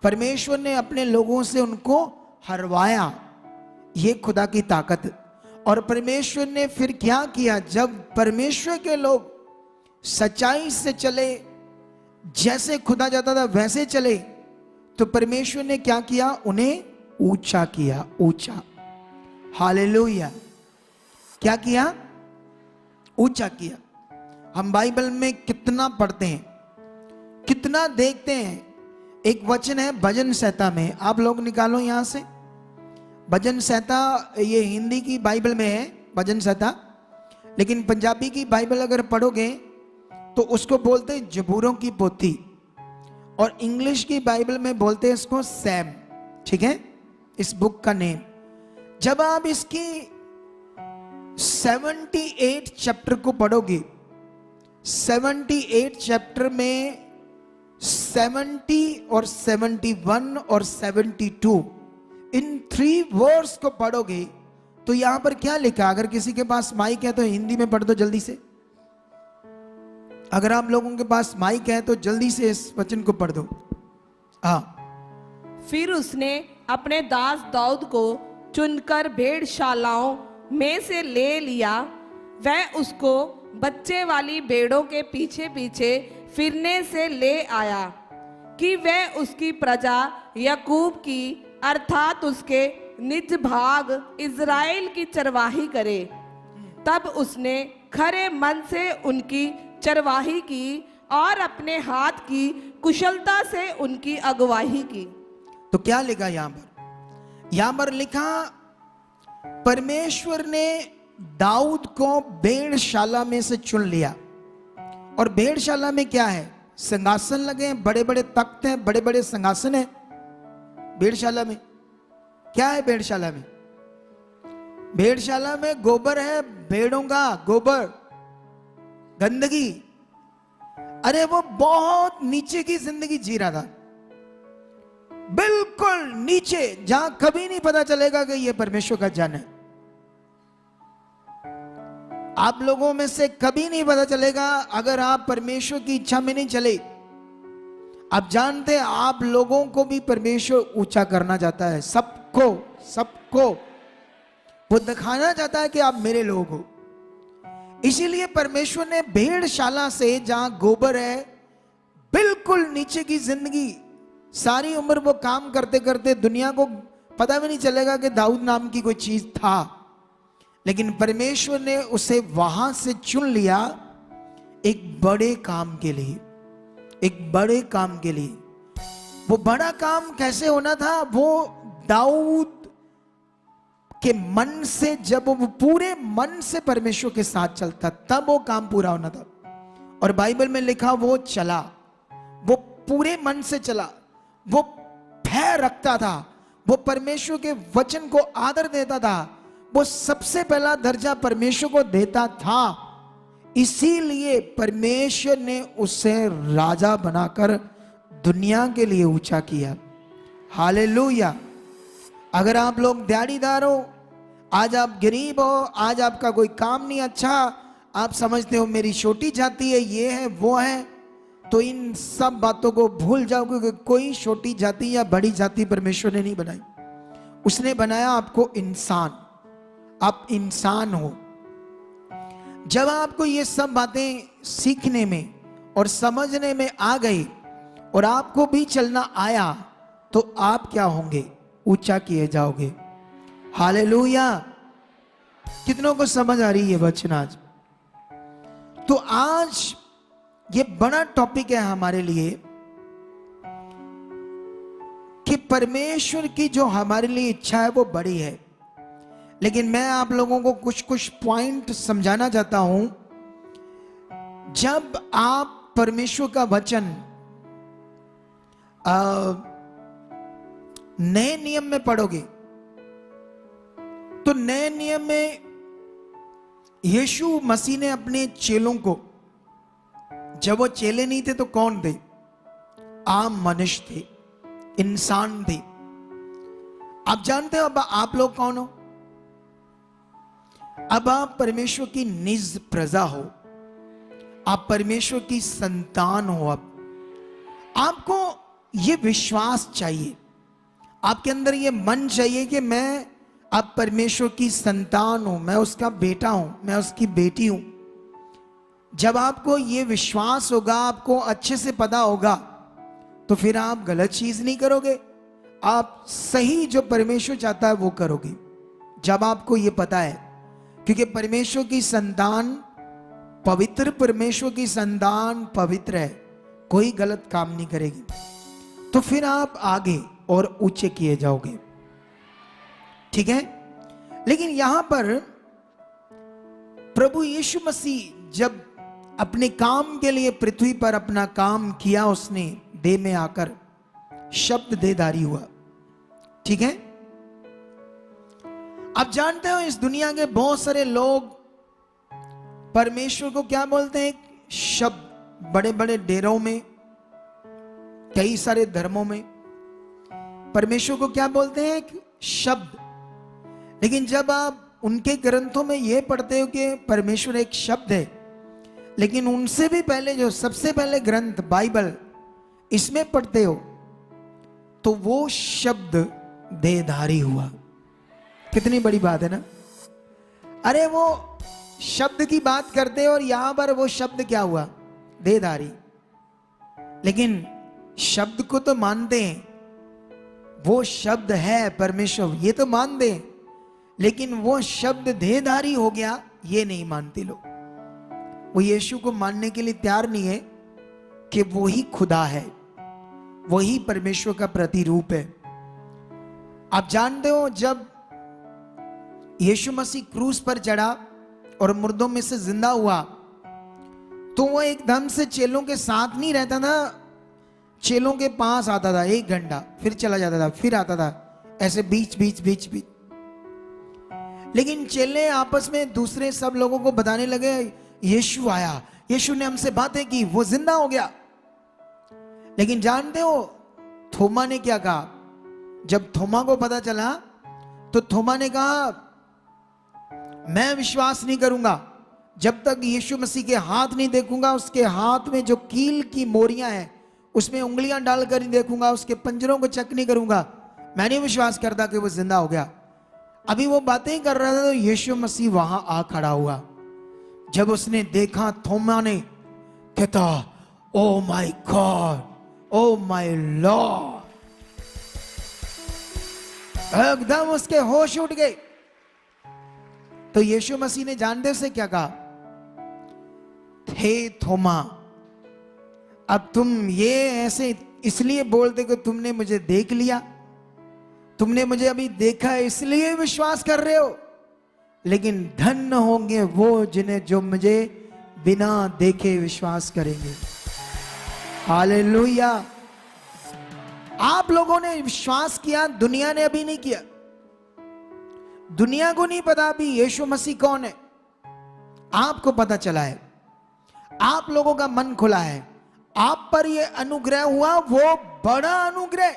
परमेश्वर ने अपने लोगों से उनको हरवाया। ये खुदा की ताकत। और परमेश्वर ने फिर क्या किया? जब परमेश्वर के लोग सच्चाई से चले, जैसे खुदा जाता था वैसे चले, तो परमेश्वर ने क्या किया? उन्हें ऊंचा किया। ऊंचा। हालेलुया। क्या किया? ऊंचा किया। हम बाइबल में कितना पढ़ते हैं, कितना देखते हैं। एक वचन है भजन संहिता में, आप लोग निकालो यहां से। भजन संहिता, ये हिंदी की बाइबल में है भजन संहिता, लेकिन पंजाबी की बाइबल अगर पढ़ोगे तो उसको बोलते हैं जबूरों की पोथी, और इंग्लिश की बाइबल में बोलते हैं इसको सैम। ठीक है, इस बुक का नेम। जब आप इसकी 78 चैप्टर को पढ़ोगे, 78 चैप्टर में 70 और 71 और 72, इन 3 वर्स को पढ़ोगे तो यहां पर क्या लिखा? अगर किसी के पास माइक है तो हिंदी में पढ़ दो जल्दी से। अगर आप लोगों के पास माइक है तो जल्दी से इस वचन को पढ़ दो। हाँ। फिर उसने अपने दास दाऊद को चुनकर भेड़शालाओं में से ले लिया। वह उसको बच्चे वाली भेड़ों के पीछे पीछे फिरने से ले आया कि वह उसकी प्रजा याकूब की अर्थात उसके निज भाग इज़राइल की चरवाही करे। तब उसने खरे मन से उनकी चरवाही की और अपने हाथ की कुशलता से उनकी अगुवाई की। तो क्या लिखा यहां पर? यहां पर लिखा परमेश्वर ने दाऊद को भेड़शाला में से चुन लिया। और भेड़शाला में क्या है? सिंहासन लगे हैं, बड़े बड़े तख्त हैं, बड़े बड़े सिंहासन हैं भेड़शाला में। क्या है भेड़शाला में? भेड़शाला में गोबर है, भेड़ों का गोबर, गंदगी। अरे वो बहुत नीचे की जिंदगी जी रहा था, बिल्कुल नीचे, जहां कभी नहीं पता चलेगा कि ये परमेश्वर का जन है। आप लोगों में से कभी नहीं पता चलेगा अगर आप परमेश्वर की इच्छा में नहीं चले। आप जानते हैं आप लोगों को भी परमेश्वर ऊंचा करना चाहता है, सबको सबको वो दिखाना चाहता है कि आप मेरे लोग हो। इसीलिए परमेश्वर ने भेड़शाला से, जहां गोबर है, बिल्कुल नीचे की जिंदगी, सारी उम्र वो काम करते करते दुनिया को पता भी नहीं चलेगा कि दाऊद नाम की कोई चीज था, लेकिन परमेश्वर ने उसे वहां से चुन लिया एक बड़े काम के लिए, एक बड़े काम के लिए। वो बड़ा काम कैसे होना था? वो दाऊद के मन से, जब वो पूरे मन से परमेश्वर के साथ चलता तब वो काम पूरा होना था। और बाइबल में लिखा वो चला, वो पूरे मन से चला, वो भय रखता था, वो परमेश्वर के वचन को आदर देता था, वो सबसे पहला दर्जा परमेश्वर को देता था। इसीलिए परमेश्वर ने उसे राजा बनाकर दुनिया के लिए ऊंचा किया। हालेलुया। अगर आप लोग दिहाड़ीदार हो, आज आप गरीब हो, आज आपका कोई काम नहीं अच्छा, आप समझते हो मेरी छोटी जाति है, ये है वो है, तो इन सब बातों को भूल जाओ, क्योंकि कोई छोटी जाति या बड़ी जाति परमेश्वर ने नहीं बनाई। उसने बनाया आपको इंसान। आप इंसान हो। जब आपको ये सब बातें सीखने में और समझने में आ गई और आपको भी चलना आया, तो आप क्या होंगे? ऊंचा किए जाओगे। हालेलुया। कितनों को समझ आ रही है वचन आज? तो आज ये बड़ा टॉपिक है हमारे लिए। परमेश्वर की जो हमारे लिए इच्छा है वो बड़ी है, लेकिन मैं आप लोगों को कुछ कुछ पॉइंट समझाना चाहता हूं। जब आप परमेश्वर का वचन नए नियम में पढ़ोगे तो नए नियम में यीशु मसीह ने अपने चेलों को, जब वो चेले नहीं थे तो कौन थे? आम मनुष्य थे, इंसान थे। आप जानते हो अब आप लोग कौन हो? अब आप परमेश्वर की निज प्रजा हो, आप परमेश्वर की संतान हो। अब आपको यह विश्वास चाहिए, आपके अंदर यह मन चाहिए कि मैं अब परमेश्वर की संतान हूं, मैं उसका बेटा हूं, मैं उसकी बेटी हूं। जब आपको यह विश्वास होगा, आपको अच्छे से पता होगा, तो फिर आप गलत चीज नहीं करोगे, आप सही जो परमेश्वर चाहता है वो करोगे। जब आपको यह पता है, क्योंकि परमेश्वर की संतान पवित्र, परमेश्वर की संतान पवित्र है, कोई गलत काम नहीं करेगी, तो फिर आप आगे और ऊंचे किए जाओगे। ठीक है। लेकिन यहां पर प्रभु यीशु मसीह जब अपने काम के लिए पृथ्वी पर अपना काम किया, उसने देह में आकर शब्द देहधारी हुआ। ठीक है। आप जानते हो इस दुनिया के बहुत सारे लोग परमेश्वर को क्या बोलते हैं? शब्द। बड़े बड़े डेरों में, कई सारे धर्मों में परमेश्वर को क्या बोलते हैं? शब्द। लेकिन जब आप उनके ग्रंथों में यह पढ़ते हो कि परमेश्वर एक शब्द है, लेकिन उनसे भी पहले जो सबसे पहले ग्रंथ बाइबल, इसमें पढ़ते हो तो वो शब्द देहधारी हुआ। कितनी बड़ी बात है ना। अरे वो शब्द की बात करते हो और यहां पर वो शब्द क्या हुआ? देहधारी। लेकिन शब्द को तो मानते हैं, वो शब्द है परमेश्वर, ये तो मानते हैं, लेकिन वो शब्द देहधारी हो गया, ये नहीं मानते लोग। वो यीशु को मानने के लिए तैयार नहीं है कि वो ही खुदा है, वही परमेश्वर का प्रतिरूप है। आप जानते हो जब यीशु मसीह क्रूस पर चढ़ा और मुर्दों में से जिंदा हुआ, तो वो एकदम से चेलों के साथ नहीं रहता था, चेलों के पास आता था 1 घंटा, फिर चला जाता था, फिर आता था, ऐसे बीच बीच बीच बीच। लेकिन चेले आपस में दूसरे सब लोगों को बताने लगे यीशु आया, यीशु ने हमसे बातें की, वो जिंदा हो गया। लेकिन जानते हो थोमा ने क्या कहा? जब थोमा को पता चला तो थोमा ने कहा मैं विश्वास नहीं करूंगा जब तक यीशु मसीह के हाथ नहीं देखूंगा, उसके हाथ में जो कील की मोरियां हैं उसमें उंगलियां डालकर नहीं देखूंगा, उसके पंजरों को चेक नहीं करूंगा, मैं नहीं विश्वास करता कि वो जिंदा हो गया। अभी वो बातें कर रहा था तो यीशु मसीह वहां आ खड़ा हुआ। जब उसने देखा, थोमा ने कहता oh my God, oh my Lord, एकदम उसके होश उठ गए। तो यीशु मसीह ने जानते से क्या कहा? हे थोमा, अब तुम ये ऐसे इसलिए बोलते कि तुमने मुझे देख लिया, तुमने मुझे अभी देखा है इसलिए विश्वास कर रहे हो, लेकिन धन्य होंगे वो जिन्हें जो मुझे बिना देखे विश्वास करेंगे। हालेलुया। आप लोगों ने विश्वास किया, दुनिया ने अभी नहीं किया। दुनिया को नहीं पता अभी यीशु मसीह कौन है, आपको पता चला है, आप लोगों का मन खुला है, आप पर यह अनुग्रह हुआ, वो बड़ा अनुग्रह।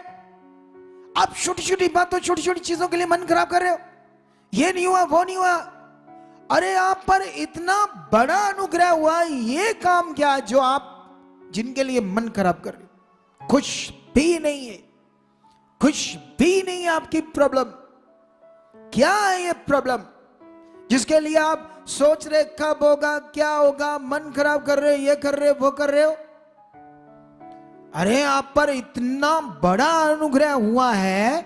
आप छोटी छोटी बातों, छोटी छोटी चीजों के लिए मन खराब कर रहे हो, ये नहीं हुआ, वो नहीं हुआ। अरे आप पर इतना बड़ा अनुग्रह हुआ, ये काम क्या जो आप जिनके लिए मन खराब कर रहे हो? कुछ भी नहीं है, कुछ भी नहीं है आपकी प्रॉब्लम। क्या है ये प्रॉब्लम जिसके लिए आप सोच रहे कब होगा, क्या होगा, मन खराब कर रहे हो, ये कर रहे हो, वो कर रहे हो? अरे आप पर इतना बड़ा अनुग्रह हुआ है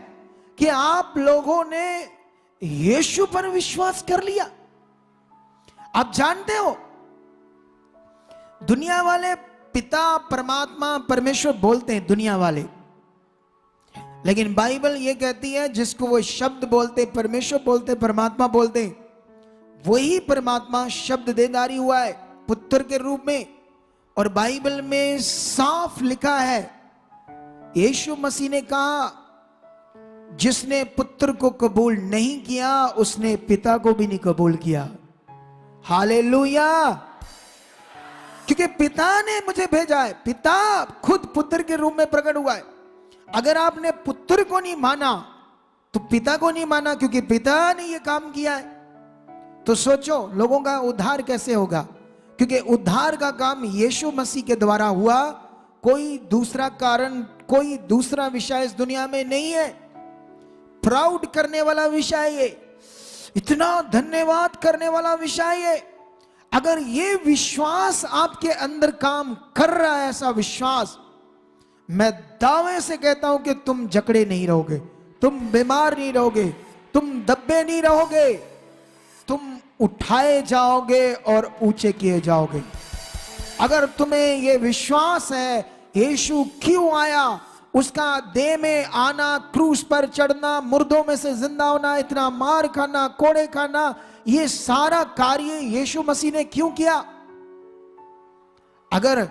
कि आप लोगों ने यीशु पर विश्वास कर लिया। आप जानते हो दुनिया वाले पिता, परमात्मा, परमेश्वर बोलते हैं दुनिया वाले, लेकिन बाइबल ये कहती है जिसको वो शब्द बोलते, परमेश्वर बोलते, परमात्मा बोलते, वही परमात्मा शब्द देदारी हुआ है पुत्र के रूप में। और बाइबल में साफ लिखा है, यीशु मसीह ने कहा जिसने पुत्र को कबूल नहीं किया उसने पिता को भी नहीं कबूल किया। हालेलुया। क्योंकि पिता ने मुझे भेजा है, पिता खुद पुत्र के रूप में प्रकट हुआ है। अगर आपने पुत्र को नहीं माना तो पिता को नहीं माना, क्योंकि पिता ने यह काम किया है। तो सोचो लोगों का उद्धार कैसे होगा, क्योंकि उद्धार का काम यीशु मसीह के द्वारा हुआ। कोई दूसरा कारण, कोई दूसरा विषय इस दुनिया में नहीं है। प्राउड करने वाला विषय है, इतना धन्यवाद करने वाला विषय है। अगर ये विश्वास आपके अंदर काम कर रहा है, ऐसा विश्वास, मैं दावे से कहता हूं कि तुम जकड़े नहीं रहोगे, तुम बीमार नहीं रहोगे, तुम दबे नहीं रहोगे, तुम उठाए जाओगे और ऊंचे किए जाओगे। अगर तुम्हें यह विश्वास है यीशु क्यों आया, उसका देह में आना, क्रूस पर चढ़ना, मुर्दों में से जिंदा होना, इतना मार खाना, कोड़े खाना, ये सारा कार्य यीशु मसीह ने क्यों किया। अगर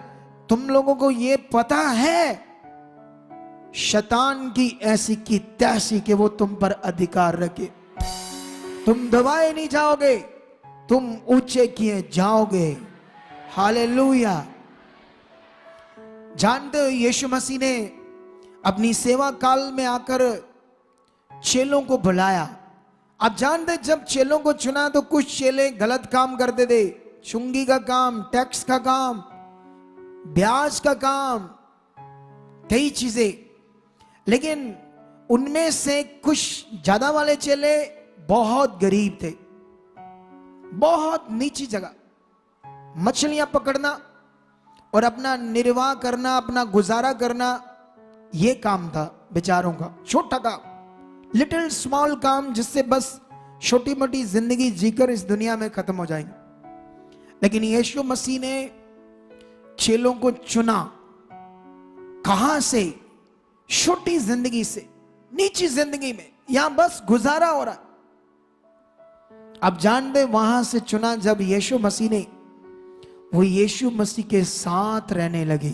तुम लोगों को ये पता है, शैतान की ऐसी की तैसी कि वो तुम पर अधिकार रखे, तुम दबाए नहीं जाओगे, तुम ऊंचे किए जाओगे। हालेलुया। जानते हो यीशु मसीह ने अपनी सेवा काल में आकर चेलों को बुलाया। आप जानते जब चेलों को चुना तो कुछ चेले गलत काम करते थे, चुंगी का काम, टैक्स का काम, ब्याज का काम, कई चीजें। लेकिन उनमें से कुछ ज्यादा वाले चेले बहुत गरीब थे, बहुत नीची जगह, मछलियां पकड़ना और अपना निर्वाह करना, अपना गुजारा करना, यह काम था बेचारों का। छोटा काम, लिटिल स्मॉल काम, जिससे बस छोटी मोटी जिंदगी जीकर इस दुनिया में खत्म हो जाएंगे। लेकिन यीशु मसीह ने चेलों को चुना। कहां से? छोटी जिंदगी से, नीची जिंदगी में, यहां बस गुजारा हो रहा। अब जानते वहां से चुना जब यीशु मसीह ने, वो यीशु मसीह के साथ रहने लगे।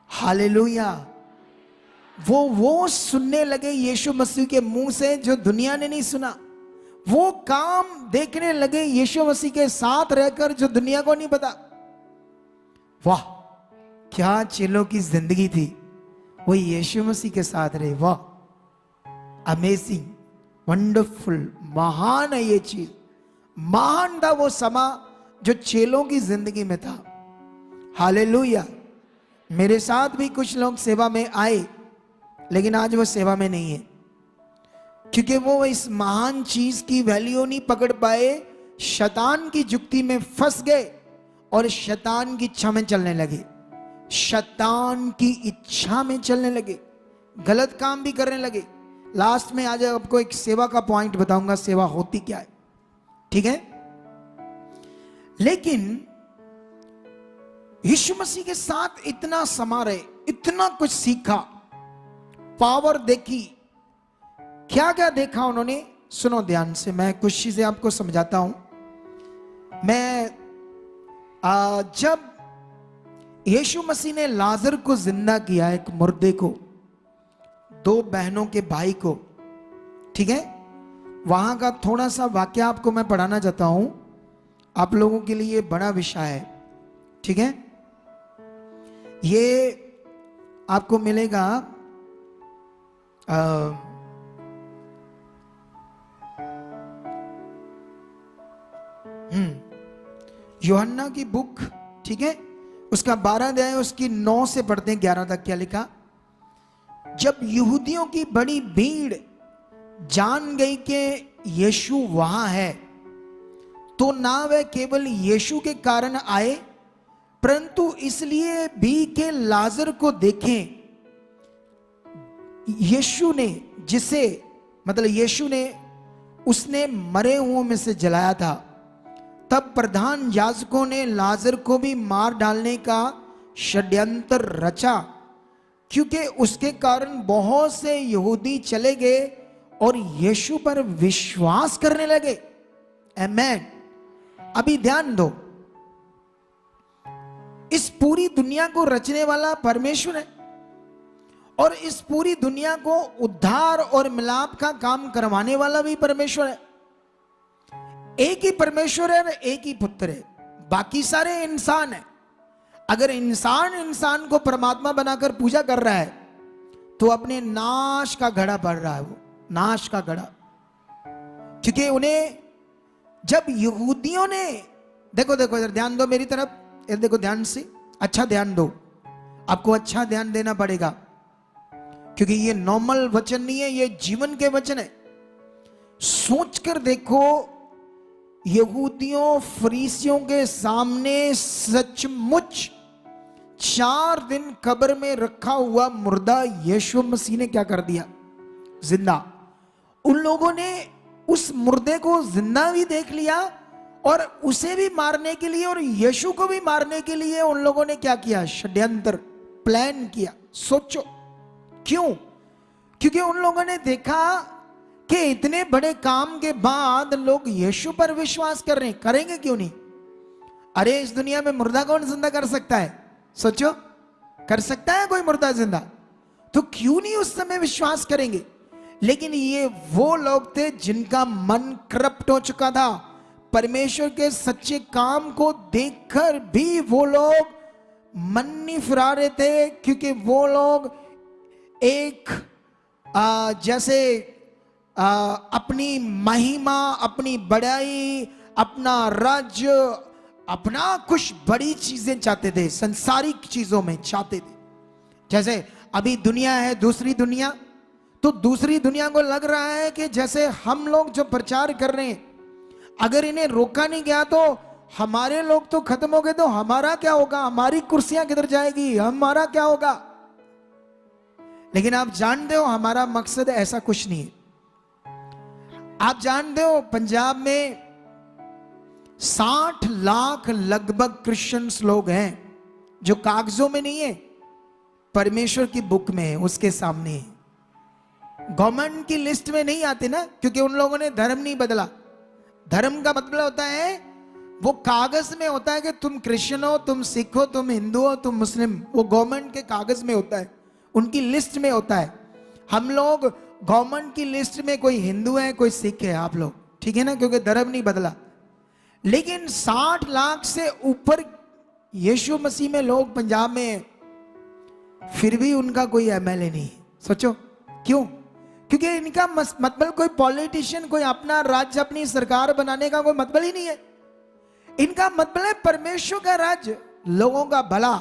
हालेलुया। वो सुनने लगे यीशु मसीह के मुंह से जो दुनिया ने नहीं सुना। वो काम देखने लगे यीशु मसीह के साथ रहकर जो दुनिया को नहीं पता। वाह, क्या चेलों की जिंदगी थी, वो यीशु मसीह के साथ रहे। वाह, अमेजिंग, वंडरफुल, महान है ये चीज। महान था वो समा जो चेलों की जिंदगी में था। हालेलुया। मेरे साथ भी कुछ लोग सेवा में आए, लेकिन आज वो सेवा में नहीं है, क्योंकि वो इस महान चीज की वैल्यू नहीं पकड़ पाए, शैतान की जुक्ति में फंस गए और शैतान की इच्छा में चलने लगे, शैतान की इच्छा में चलने लगे, गलत काम भी करने लगे। लास्ट में आज आपको एक सेवा का पॉइंट बताऊंगा, सेवा होती क्या है, ठीक है। लेकिन यीशु मसीह के साथ इतना समा रहे, इतना कुछ सीखा, पावर देखी। क्या क्या देखा उन्होंने, सुनो ध्यान से, मैं कुछ चीजें आपको समझाता हूं। मैं जब यीशु मसीह ने लाजर को जिंदा किया, एक मुर्दे को, दो बहनों के भाई को, ठीक है, वहां का थोड़ा सा वाक्य आपको मैं पढ़ाना चाहता हूं, आप लोगों के लिए बड़ा विषय है, ठीक है। ये आपको मिलेगा यूहन्ना की बुक, ठीक है, उसका 12 अध्याय, उसकी 9 से पढ़ते हैं 11 तक। क्या लिखा? जब यहूदियों की बड़ी भीड़ जान गई कि यीशु वहां है, तो ना वह केवल यीशु के कारण आए, परंतु इसलिए भी कि लाजर को देखें। यीशु ने, जिसे मतलब यीशु ने, उसने मरे हुओं में से जलाया था। तब प्रधान याजकों ने लाजर को भी मार डालने का षड्यंत्र रचा, क्योंकि उसके कारण बहुत से यहूदी चले गए और यीशु पर विश्वास करने लगे। आमेन। अभी ध्यान दो, इस पूरी दुनिया को रचने वाला परमेश्वर है और इस पूरी दुनिया को उद्धार और मिलाप का काम करवाने वाला भी परमेश्वर है। एक ही परमेश्वर है और एक ही पुत्र है, बाकी सारे इंसान है। अगर इंसान इंसान को परमात्मा बनाकर पूजा कर रहा है तो अपने नाश का घड़ा बढ़ रहा है, वो नाश का घड़ा। क्योंकि उन्हें जब यहूदियों ने, देखो देखो इधर ध्यान दो मेरी तरफ, इधर देखो ध्यान से, अच्छा ध्यान दो, आपको अच्छा ध्यान देना पड़ेगा क्योंकि ये नॉर्मल वचन नहीं है, ये जीवन के वचन है। सोचकर देखो, यहूदियों फरीसियों के सामने सचमुच 4 दिन कब्र में रखा हुआ मुर्दा यीशु मसीह ने क्या कर दिया? जिंदा। उन लोगों ने उस मुर्दे को जिंदा भी देख लिया और उसे भी मारने के लिए और यीशु को भी मारने के लिए उन लोगों ने क्या किया? षड्यंत्र प्लान किया। सोचो क्यों? क्योंकि उन लोगों ने देखा कि इतने बड़े काम के बाद लोग यीशु पर विश्वास कर रहे हैं, करेंगे क्यों नहीं? अरे इस दुनिया में मुर्दा कौन जिंदा कर सकता है? सोचो, कर सकता है कोई मुर्दा जिंदा? तो क्यों नहीं उस समय विश्वास करेंगे? लेकिन ये वो लोग थे जिनका मन करप्ट हो चुका था। परमेश्वर के सच्चे काम को देखकर भी वो लोग मन नहीं फिरा रहे थे, क्योंकि वो लोग एक जैसे अपनी महिमा, अपनी बड़ाई, अपना राज्य, अपना कुछ बड़ी चीजें चाहते थे, संसारिक चीजों में चाहते थे। जैसे अभी दुनिया है दूसरी दुनिया, तो दूसरी दुनिया को लग रहा है कि जैसे हम लोग जो प्रचार कर रहे हैं, अगर इन्हें रोका नहीं गया तो हमारे लोग तो खत्म हो गए, तो हमारा क्या होगा? हमारी कुर्सियां किधर जाएगी? हमारा क्या होगा? लेकिन आप जानते हो हमारा मकसद ऐसा कुछ नहीं है। आप जानते हो पंजाब में 60 लाख लगभग क्रिश्चियंस लोग हैं जो कागजों में नहीं है, परमेश्वर की बुक में है, उसके सामने है। गवर्नमेंट की लिस्ट में नहीं आते ना, क्योंकि उन लोगों ने धर्म नहीं बदला। धर्म का मतलब होता है वो कागज में होता है कि तुम क्रिश्चियन हो, तुम सिख हो, तुम हिंदू हो, तुम मुस्लिम, वो गवर्नमेंट के कागज में होता है, उनकी लिस्ट में होता है। हम लोग गवर्नमेंट की लिस्ट में कोई हिंदू है, कोई सिख है, आप लोग, ठीक है ना, क्योंकि धर्म नहीं बदला। लेकिन 60 लाख से ऊपर यीशु मसीह में लोग पंजाब में हैं, फिर भी उनका कोई एमएलए नहीं। सोचो क्यों? क्योंकि इनका मतलब कोई पॉलिटिशियन, कोई अपना राज्य, अपनी सरकार बनाने का कोई मतलब ही नहीं है। इनका मतलब है परमेश्वर का राज्य, लोगों का भला,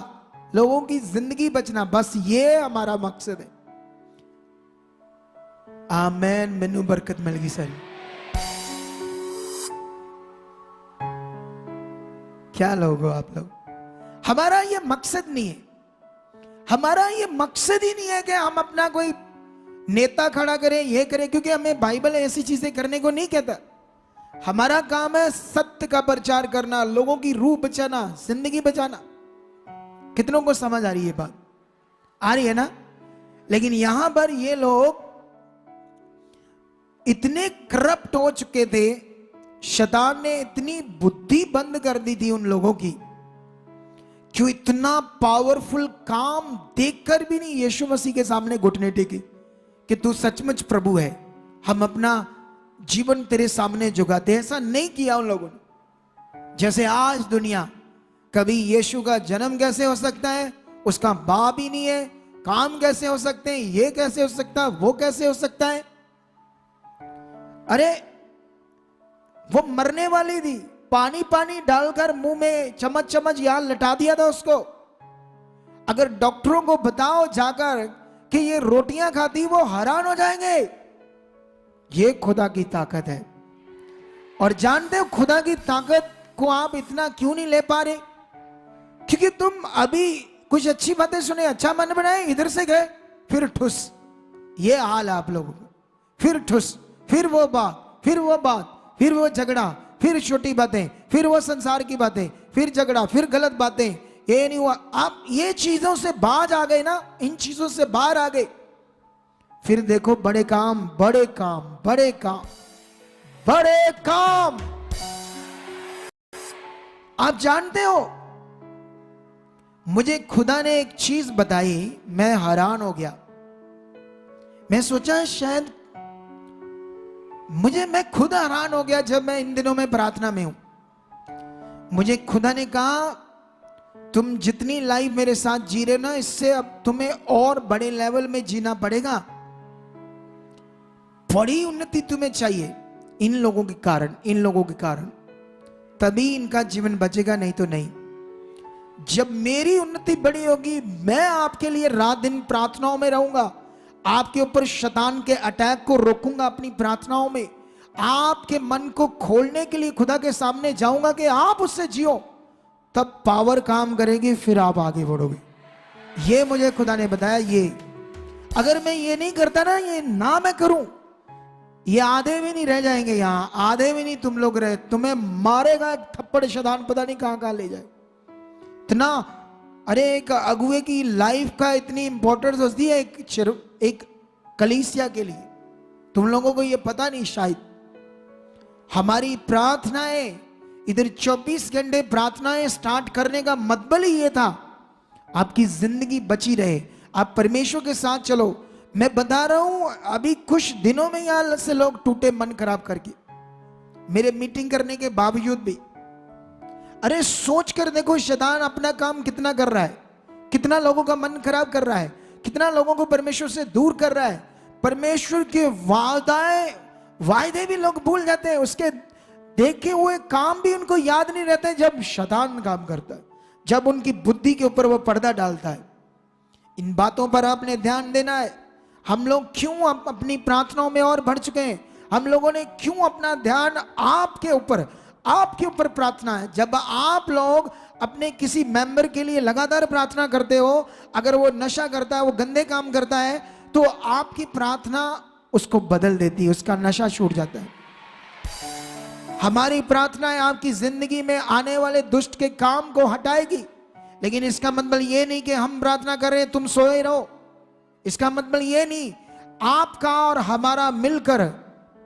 लोगों की जिंदगी बचना, बस ये हमारा मकसद है। आमेन। मैनू बरकत मिल गई सारी। क्या लोग हो आप लोग? हमारा ये मकसद नहीं है, हमारा ये मकसद ही नहीं है कि हम अपना कोई नेता खड़ा करें, ये करें, क्योंकि हमें बाइबल ऐसी चीजें करने को नहीं कहता। हमारा काम है सत्य का प्रचार करना, लोगों की रूह बचाना, जिंदगी बचाना। कितनों को समझ आ रही है बात? आ रही है ना? लेकिन यहां पर ये लोग इतने करप्ट हो चुके थे, शैतान ने इतनी बुद्धि बंद कर दी थी उन लोगों की, क्यों इतना पावरफुल काम देखकर भी नहीं यीशु मसीह के सामने घुटने टेके कि तू सचमुच प्रभु है, हम अपना जीवन तेरे सामने झुकाते। ऐसा नहीं किया उन लोगों ने। जैसे आज दुनिया, कभी यीशु का जन्म कैसे हो सकता है, उसका बाप ही नहीं है, काम कैसे हो सकते हैं, ये कैसे हो सकता है, वो कैसे हो सकता है। अरे वो मरने वाली थी, पानी पानी डालकर मुंह में चम्मच चम्मच यहां लटा दिया था उसको। अगर डॉक्टरों को बताओ जाकर कि ये रोटियां खाती, वो हैरान हो जाएंगे। ये खुदा की ताकत है। और जानते हो खुदा की ताकत को आप इतना क्यों नहीं ले पा रहे? क्योंकि तुम अभी कुछ अच्छी बातें सुने, अच्छा मन बनाए, इधर से गए, फिर ठुस। ये हाल आप लोगों को, फिर ठुस, फिर वो बात, फिर वो बात, फिर वो झगड़ा, फिर छोटी बातें, फिर वो संसार की बातें, फिर झगड़ा, फिर गलत बातें। ये नहीं हुआ, आप ये चीजों से बाज आ गए ना, इन चीजों से बाहर आ गए, फिर देखो बड़े काम, बड़े काम, बड़े काम, बड़े काम। आप जानते हो, मुझे खुदा ने एक चीज बताई, मैं हैरान हो गया। मैं सोचा शायद मैं खुद हैरान हो गया जब मैं इन दिनों में प्रार्थना में हूं। मुझे खुदा ने कहा, तुम जितनी लाइफ मेरे साथ जी रहे हो ना, इससे अब तुम्हें और बड़े लेवल में जीना पड़ेगा। बड़ी उन्नति तुम्हें चाहिए इन लोगों के कारण, इन लोगों के कारण, तभी इनका जीवन बचेगा, नहीं तो नहीं। जब मेरी उन्नति बड़ी होगी, मैं आपके लिए रात दिन प्रार्थनाओं में रहूंगा, आपके ऊपर शैतान के अटैक को रोकूंगा अपनी प्रार्थनाओं में, आपके मन को खोलने के लिए खुदा के सामने जाऊंगा कि आप उससे जियो, तब पावर काम करेगी, फिर आप आगे बढ़ोगे। ये मुझे खुदा ने बताया। ये अगर मैं ये नहीं करता ना, ये ना मैं करूं, ये आधे भी नहीं रह जाएंगे यहां, आधे भी नहीं तुम लोग रहे, तुम्हें मारेगा एक थप्पड़ शैतान, पता नहीं कहां कहां ले जाए। इतना, अरे एक अगुए की लाइफ का इतनी इंपॉर्टेंस होती है एक कलीसिया के लिए, तुम लोगों को ये पता नहीं शायद। हमारी प्रार्थनाएं, इधर 24 घंटे प्रार्थनाएं स्टार्ट करने का मतलब ही ये था, आपकी जिंदगी बची रहे, आप परमेश्वर के साथ चलो। मैं बता रहा हूं, अभी कुछ दिनों में यहां से लोग टूटे मन खराब करके, मेरे मीटिंग करने के बावजूद भी। अरे सोच कर देखो, शैतान अपना काम कितना कर रहा है, कितना लोगों का मन खराब कर रहा है, कितना लोगों को परमेश्वर से दूर कर रहा है। परमेश्वर के वायदे भी लोग भूल जाते हैं, उसके देखे हुए काम भी उनको याद नहीं रहते जब शैतान काम करता है, जब उनकी बुद्धि के ऊपर वो पर्दा डालता है। इन बातों पर आपने ध्यान देना है। हम लोग क्यों अपनी प्रार्थनाओं में और बढ़ चुके हैं, हम लोगों ने क्यों अपना ध्यान आपके ऊपर प्रार्थना है। जब आप लोग अपने किसी मेंबर के लिए लगातार प्रार्थना करते हो, अगर वो नशा करता है, वो गंदे काम करता है, तो आपकी प्रार्थना उसको बदल देती है, उसका नशा छूट जाता है। हमारी प्रार्थनाएं आपकी जिंदगी में आने वाले दुष्ट के काम को हटाएगी। लेकिन इसका मतलब ये नहीं कि हम प्रार्थना कर रहे हैं तुम सोए रहो, इसका मतलब ये नहीं, आपका और हमारा मिलकर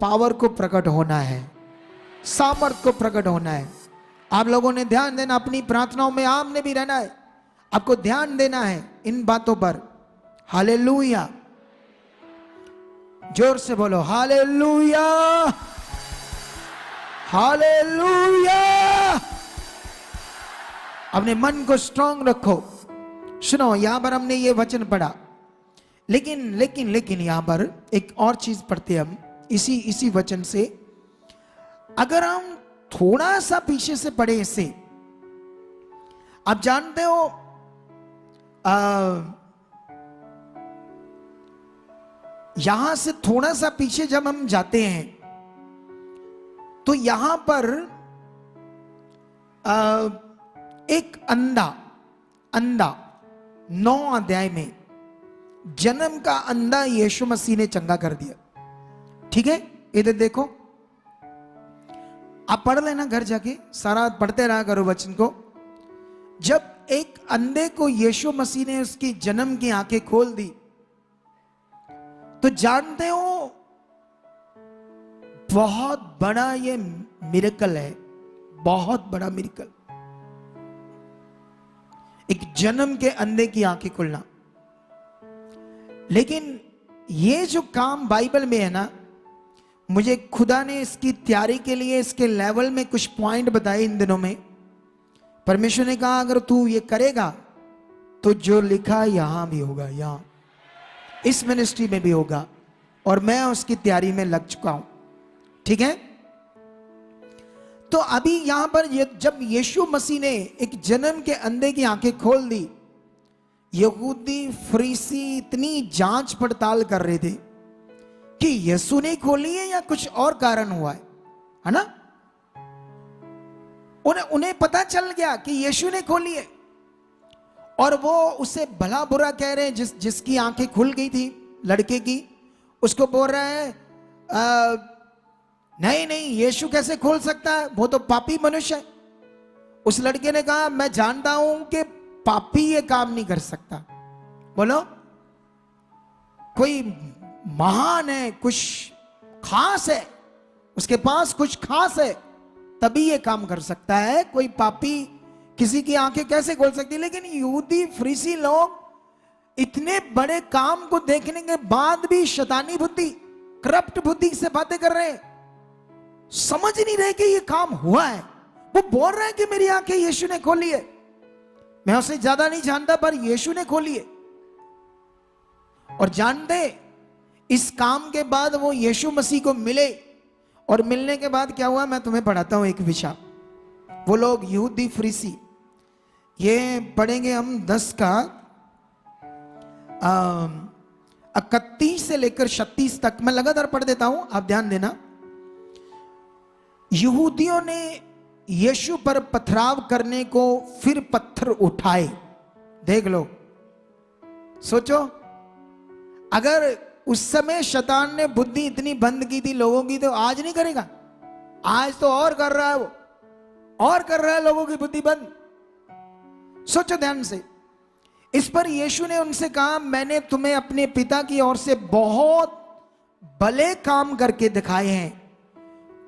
पावर को प्रकट होना है, सामर्थ को प्रकट होना है। आप लोगों ने ध्यान देना, अपनी प्रार्थनाओं में आपने भी रहना है, आपको ध्यान देना है इन बातों पर। हालेलुया, जोर से बोलो हालेलुया, हालेलुया। अपने मन को स्ट्रांग रखो। सुनो, यहां पर हमने ये वचन पढ़ा, लेकिन यहां पर एक और चीज पढ़ते हैं हम इसी वचन से। अगर हम थोड़ा सा पीछे से पढ़े इसे, आप जानते हो यहां से थोड़ा सा पीछे जब हम जाते हैं तो यहां पर एक अंधा 9 अध्याय में जन्म का अंधा यीशु मसीह ने चंगा कर दिया। ठीक है, इधर देखो, आप पढ़ लेना घर जाके, सारा पढ़ते रहा करो वचन को। जब एक अंधे को यीशु मसीह ने उसकी जन्म की आंखें खोल दी, तो जानते हो बहुत बड़ा ये मिरेकल है, बहुत बड़ा मिरेकल, एक जन्म के अंधे की आंखें खुलना। लेकिन ये जो काम बाइबल में है ना, मुझे खुदा ने इसकी तैयारी के लिए इसके लेवल में कुछ पॉइंट बताए इन दिनों में। परमेश्वर ने कहा अगर तू ये करेगा तो जो लिखा यहां भी होगा, यहां इस मिनिस्ट्री में भी होगा, और मैं उसकी तैयारी में लग चुका हूं। ठीक है, तो अभी यहां पर जब यीशु मसीह ने एक जन्म के अंधे की आंखें खोल दी, यहूदी फरीसी इतनी जांच पड़ताल कर रहे थे कि यीशु ने खोली है या कुछ और कारण हुआ है ना। उन्हें पता चल गया कि यीशु ने खोली है, और वो उसे भला बुरा कह रहे हैं। जिसकी आंखें खुल गई थी लड़के की, उसको बोल रहा है नहीं यीशु कैसे खोल सकता है, वो तो पापी मनुष्य है। उस लड़के ने कहा मैं जानता हूं कि पापी ये काम नहीं कर सकता। बोलो, कोई महान है, कुछ खास है, उसके पास कुछ खास है, तभी ये काम कर सकता है। कोई पापी किसी की आंखें कैसे खोल सकती है? लेकिन यहूदी फरीसी लोग इतने बड़े काम को देखने के बाद भी शैतानी बुद्धि, करप्ट बुद्धि से बातें कर रहे हैं, समझ नहीं रहे कि ये काम हुआ है। वो बोल रहे हैं कि मेरी आंखें यीशु ने खोली है। मैं उसे ज्यादा नहीं जानता, पर यीशु ने खोली है। और जानते, इस काम के बाद वो यीशु मसीह को मिले, और मिलने के बाद क्या हुआ, मैं तुम्हें पढ़ाता हूं एक विषय। वो लोग यहूदी फरीसी, ये पढ़ेंगे हम 10 का 31 से लेकर 36 तक। मैं लगातार पढ़ देता हूं, आप ध्यान देना। यहूदियों ने यीशु पर पथराव करने को फिर पत्थर उठाए। देख लो, सोचो, अगर उस समय शैतान ने बुद्धि इतनी बंद की थी लोगों की, तो आज नहीं करेगा? आज तो और कर रहा है, वो और कर रहा है लोगों की बुद्धि बंद। सोचो ध्यान से। इस पर यीशु ने उनसे कहा, मैंने तुम्हें अपने पिता की ओर से बहुत भले काम करके दिखाए हैं,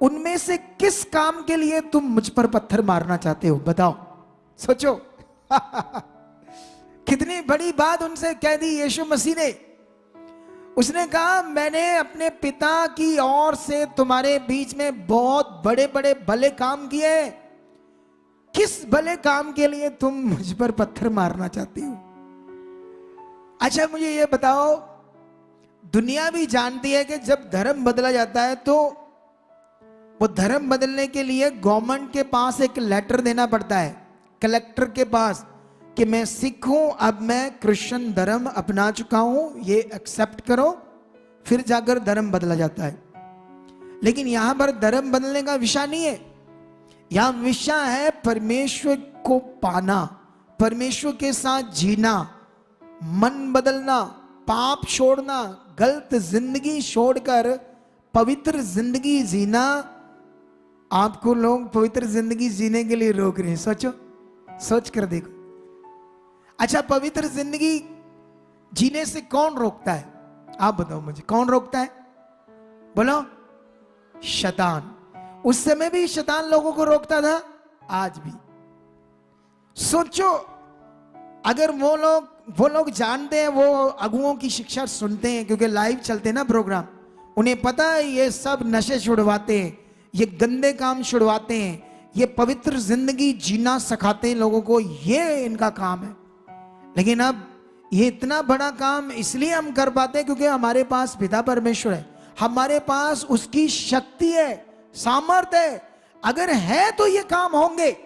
उनमें से किस काम के लिए तुम मुझ पर पत्थर मारना चाहते हो? बताओ, सोचो। कितनी बड़ी बात उनसे कह दी यीशु मसीह ने। उसने कहा, मैंने अपने पिता की ओर से तुम्हारे बीच में बहुत बड़े बड़े भले काम किए, किस भले काम के लिए तुम मुझ पर पत्थर मारना चाहती हो? अच्छा, मुझे ये बताओ, दुनिया भी जानती है कि जब धर्म बदला जाता है तो वो धर्म बदलने के लिए गवर्नमेंट के पास एक लेटर देना पड़ता है, कलेक्टर के पास, कि मैं सिख हूं, अब मैं क्रिश्चियन धर्म अपना चुका हूं, ये एक्सेप्ट करो, फिर जाकर धर्म बदला जाता है। लेकिन यहां पर धर्म बदलने का विषय नहीं है, यहां विषय है परमेश्वर को पाना, परमेश्वर के साथ जीना, मन बदलना, पाप छोड़ना, गलत जिंदगी छोड़कर पवित्र जिंदगी जीना। आपको लोग पवित्र जिंदगी जीने के लिए रोक रहे हैं। सोचो, सोच कर देखो। अच्छा, पवित्र जिंदगी जीने से कौन रोकता है? आप बताओ मुझे, कौन रोकता है? बोलो। शैतान। उस समय भी शैतान लोगों को रोकता था, आज भी। सोचो, अगर वो लोग जानते हैं, वो अगुओं की शिक्षा सुनते हैं, क्योंकि लाइव चलते हैं ना प्रोग्राम, उन्हें पता है ये सब नशे छुड़वाते हैं, ये गंदे काम छुड़वाते हैं, ये पवित्र जिंदगी जीना सिखाते हैं लोगों को, ये इनका काम है। लेकिन अब ये इतना बड़ा काम इसलिए हम कर पाते हैं क्योंकि हमारे पास पिता परमेश्वर है, हमारे पास उसकी शक्ति है, सामर्थ्य है। अगर है तो ये काम होंगे,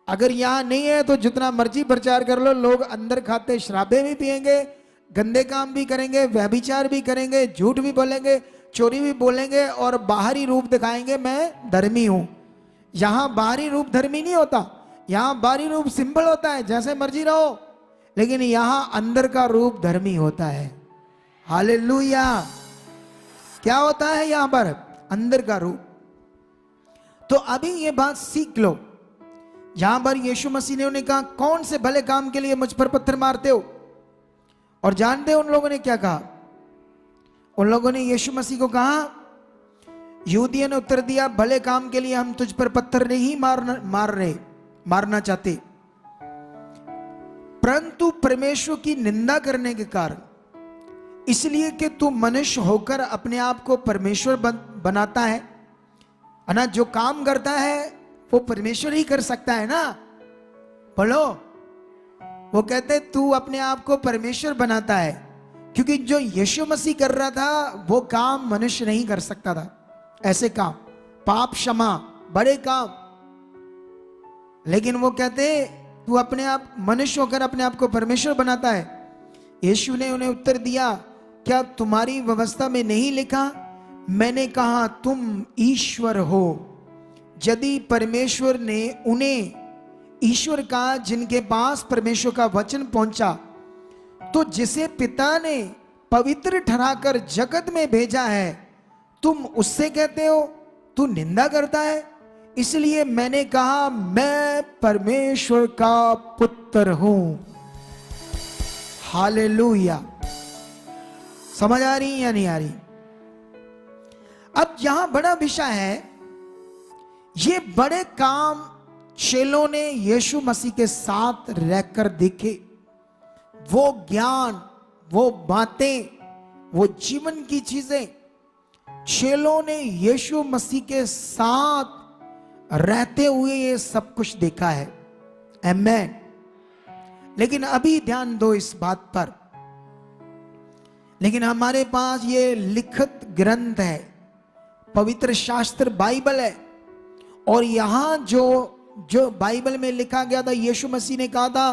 अगर यहां नहीं है तो जितना मर्जी प्रचार कर लो, लोग अंदर खाते शराबे भी पिएंगे, गंदे काम भी करेंगे, व्यभिचार भी करेंगे, झूठ भी बोलेंगे, चोरी भी बोलेंगे, और बाहरी रूप दिखाएंगे मैं धर्मी हूं। यहां बाहरी रूप धर्मी नहीं होता, यहां बाहरी रूप सिंपल होता है, जैसे मर्जी रहो, लेकिन यहां अंदर का रूप धर्मी होता है। हालेलुया। क्या होता है यहां पर? अंदर का रूप। तो अभी ये बात सीख लो। यहां पर यीशु मसीह ने उन्हें कहा, कौन से भले काम के लिए मुझ पर पत्थर मारते हो? और जानते हो उन लोगों ने क्या कहा? उन लोगों ने यीशु मसीह को कहा, यहूदियों ने उत्तर दिया, भले काम के लिए हम तुझ पर पत्थर नहीं मारना चाहते, परंतु परमेश्वर की निंदा करने के कारण, इसलिए कि तू मनुष्य होकर अपने आप को परमेश्वर बनाता है ना। जो काम करता है वो परमेश्वर ही कर सकता है ना। बोलो। वो कहते तू अपने आप को परमेश्वर बनाता है, क्योंकि जो यीशु मसीह कर रहा था वो काम मनुष्य नहीं कर सकता था। ऐसे काम, पाप क्षमा, बड़े काम। लेकिन वो कहते तू अपने आप मनुष्य होकर अपने आप को परमेश्वर बनाता है। यीशु ने उन्हें उत्तर दिया, क्या तुम्हारी व्यवस्था में नहीं लिखा, मैंने कहा तुम ईश्वर हो? यदि परमेश्वर ने उन्हें ईश्वर कहा जिनके पास परमेश्वर का वचन पहुंचा, तो जिसे पिता ने पवित्र ठहराकर जगत में भेजा है, तुम उससे कहते हो तू निंदा करता है? इसलिए मैंने कहा मैं परमेश्वर का पुत्र हूं। हालेलुया। समझ आ रही या नहीं आ रही? अब यहां बड़ा विषय है, ये बड़े काम चेलों ने यीशु मसीह के साथ रहकर देखे। वो ज्ञान, वो बातें, वो जीवन की चीजें चेलों ने यीशु मसीह के साथ रहते हुए ये सब कुछ देखा है। आमेन। लेकिन अभी ध्यान दो इस बात पर, लेकिन हमारे पास ये लिखित ग्रंथ है, पवित्र शास्त्र बाइबल है, और यहां जो बाइबल में लिखा गया था, यीशु मसीह ने कहा था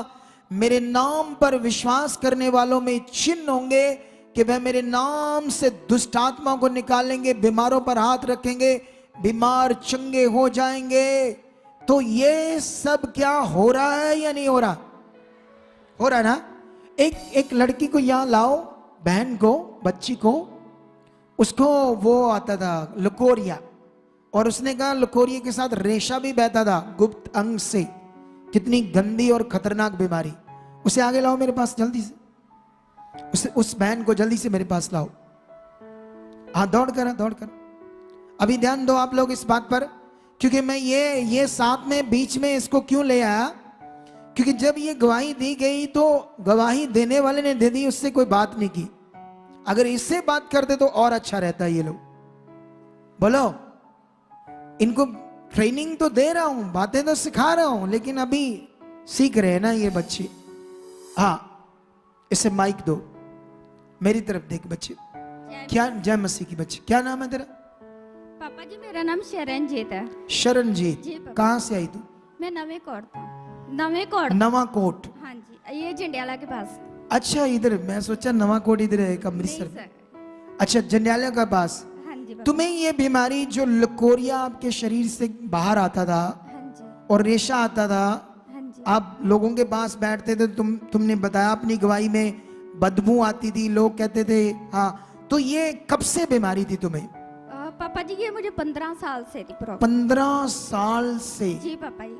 मेरे नाम पर विश्वास करने वालों में चिन्ह होंगे कि वह मेरे नाम से दुष्ट आत्मा को निकालेंगे, बीमारों पर हाथ रखेंगे, बीमार चंगे हो जाएंगे। तो ये सब क्या हो रहा है या नहीं हो रहा? हो रहा ना। एक लड़की को यहां लाओ, बहन को, बच्ची को, उसको वो आता था लकोरिया, और उसने कहा लकोरिया के साथ रेशा भी बहता था गुप्त अंग से। कितनी गंदी और खतरनाक बीमारी। उसे आगे लाओ मेरे पास जल्दी से, उस बहन को जल्दी से मेरे पास लाओ। हाँ, दौड़ कर। अभी ध्यान दो आप लोग इस बात पर, क्योंकि मैं ये साथ में बीच में इसको क्यों ले आया, क्योंकि जब ये गवाही दी गई तो गवाही देने वाले ने दे दी, उससे कोई बात नहीं की। अगर इससे बात करते तो और अच्छा रहता। ये लोग बोलो, इनको ट्रेनिंग तो दे रहा हूं, बातें तो सिखा रहा हूं, लेकिन अभी सीख रहे हैं ना ये बच्चे। हाँ, इसे माइक दो, मेरी तरफ देख बच्चे। क्या जय मसीह की बच्चे, क्या नाम है तेरा? पापा जी मेरा नाम शरणजीत है। शरणजीत, जी पापा। कहाँ से आई तू? मैं नवे कोट था। नवे कोट। नवा कोट। हाँ जी, ये जंडियाला के पास। अच्छा, इधर मैं सोचा नवा कोट इधर है, अमृतसर। नहीं सर। अच्छा, जंडियाला के पास। हाँ जी पापा। तुम्हें ये बीमारी जो लकोरिया आपके शरीर से बाहर आता था हाँ जी। और रेशा आता था, हाँ जी। आप लोगों के पास बैठते थे, तुमने बताया अपनी गवाही में बदबू आती थी, लोग कहते थे। हाँ, तो ये कब से बीमारी थी तुम्हें? पापा जी ये मुझे 15 साल से थी प्रॉब्लम। 15 साल से? जी पापा जी।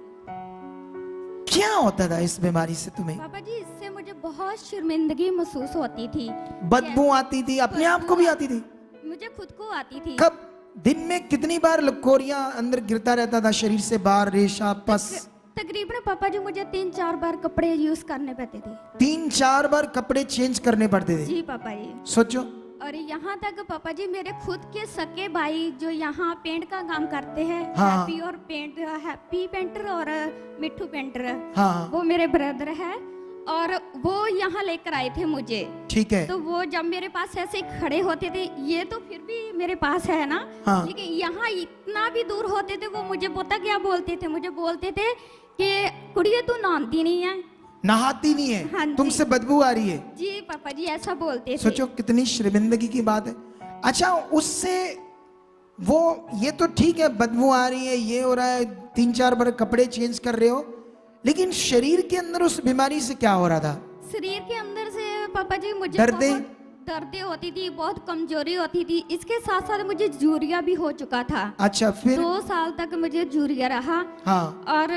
क्या होता था इस बीमारी से तुम्हें? पापा जी इससे मुझे बहुत शर्मिंदगी महसूस होती थी। बदबू आती थी, अपने आप को भी आती थी? मुझे खुद को आती थी। कब? दिन में कितनी बार लकोरिया अंदर गिरता रहता था शरीर से बाहर, रेशा, पस? तकरीबन पापा जी मुझे 3-4 बार कपड़े यूज करने पड़ते थे। 3-4 बार कपड़े चेंज करने पड़ते थे? जी पापा जी। सोचो। और यहाँ तक पापा जी मेरे खुद के सके भाई जो यहाँ पेंट का काम करते हैं, हाँ। हैप्पी पेंटर और मिट्ठू पेंटर, हाँ, वो मेरे ब्रदर है, और वो यहाँ लेकर आए थे मुझे। ठीक है। तो वो जब मेरे पास ऐसे खड़े होते थे, ये तो फिर भी मेरे पास है ना, हाँ। लेकिन यहाँ इतना भी दूर होते थे, वो मुझे पता क्या बोलते थे, मुझे बोलते थे कि कुड़िए तू नहाती नहीं है, नहाती नहीं है, हाँ जी। तुमसे बदबू आ रही है। जी पापा जी ऐसा बोलते थे। सोचो कितनी शर्मिंदगी की बात है। अच्छा, उससे वो ये तो ठीक है, बदबू आ रही है, ये हो रहा है, 3-4 बार कपड़े चेंज कर रहे हो, लेकिन शरीर के अंदर उस बीमारी से क्या हो रहा था? शरीर के अंदर से पापा जी मुझे दर्दें? बहुत दर्दें होती थी, बहुत कमजोरी होती थी। इसके साथ साथ मुझे जूरिया भी हो चुका था। अच्छा, फिर? 2 साल तक मुझे जूरिया रहा। हाँ। और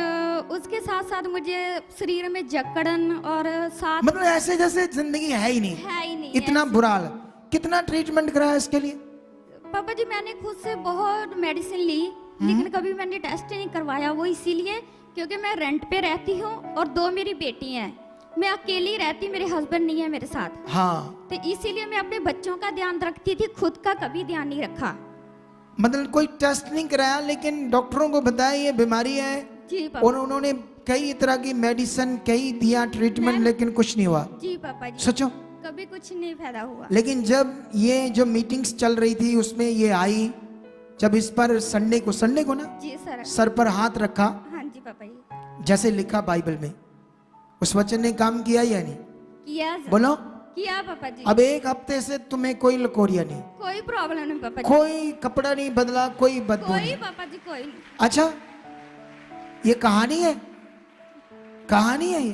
उसके साथ साथ मुझे शरीर में जकड़न और साथ मतलब ऐसे जैसे जिंदगी है ही नहीं, है ही नहीं। इतना ऐसे- बुरा हाल। कितना ट्रीटमेंट कराया इसके लिए? पापा जी मैंने खुद से बहुत मेडिसिन ली, लेकिन कभी मैंने टेस्ट नहीं करवाया। वो इसीलिए क्योंकि मैं रेंट पे रहती हूँ और 2 मेरी बेटी हैं। मैं अकेली रहती, मेरे हस्बैंड नहीं है मेरे साथ। हाँ। तो इसीलिए मैं अपने बच्चों का ध्यान रखती थी, खुद का कभी ध्यान नहीं रखा। मतलब कोई टेस्ट नहीं कराया, लेकिन डॉक्टरों को बताया ये बीमारी है, जी पापा। और उन्होंने कई तरह की मेडिसिन कई दिया ट्रीटमेंट, लेकिन कुछ नहीं हुआ। जी पापा जी। सोचो। कभी कुछ नहीं फायदा हुआ। लेकिन जब ये जो मीटिंग्स चल रही थी उसमें ये आई, जब इस पर संडे को ना जी सर। सर पर हाथ रखा, हाँ जी पापा जी। जैसे लिखा बाइबल में, उस वचन ने काम किया या नहीं? किया सर। बोलो। किया पापा जी। अब 1 हफ्ते से तुम्हें कोई लकोरिया नहीं, कोई प्रॉब्लम नहीं पापा जी। कोई कपड़ा नहीं बदला, कोई बदबू कोई नहीं। पापा जी कोई नहीं। अच्छा, ये कहानी है? कहानी है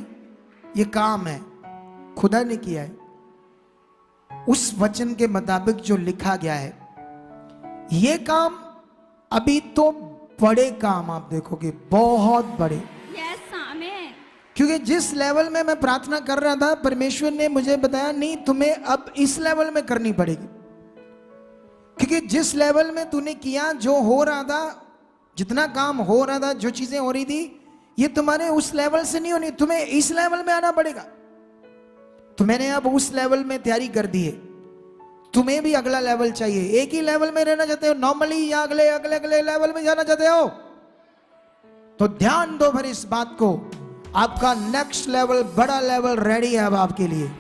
ये काम है, खुदा ने किया है। उस वचन के मुताबिक जो लिखा गया है, ये काम अभी तो बड़े काम आप देखोगे, बहुत बड़े। Yes amen. क्योंकि जिस लेवल में मैं प्रार्थना कर रहा था, परमेश्वर ने मुझे बताया नहीं, तुम्हें अब इस लेवल में करनी पड़ेगी। क्योंकि जिस लेवल में तूने किया, जो हो रहा था, जितना काम हो रहा था, जो चीजें हो रही थी, ये तुम्हारे उस लेवल से नहीं होनी, तुम्हें इस लेवल में आना पड़ेगा। तो मैंने अब उस लेवल में तैयारी कर दी है। तुम्हें भी अगला लेवल चाहिए। एक ही लेवल में रहना चाहते हो नॉर्मली, या अगले अगले अगले लेवल में जाना चाहते हो, तो ध्यान दो फिर इस बात को। आपका नेक्स्ट लेवल, बड़ा लेवल रेडी है अब आपके लिए,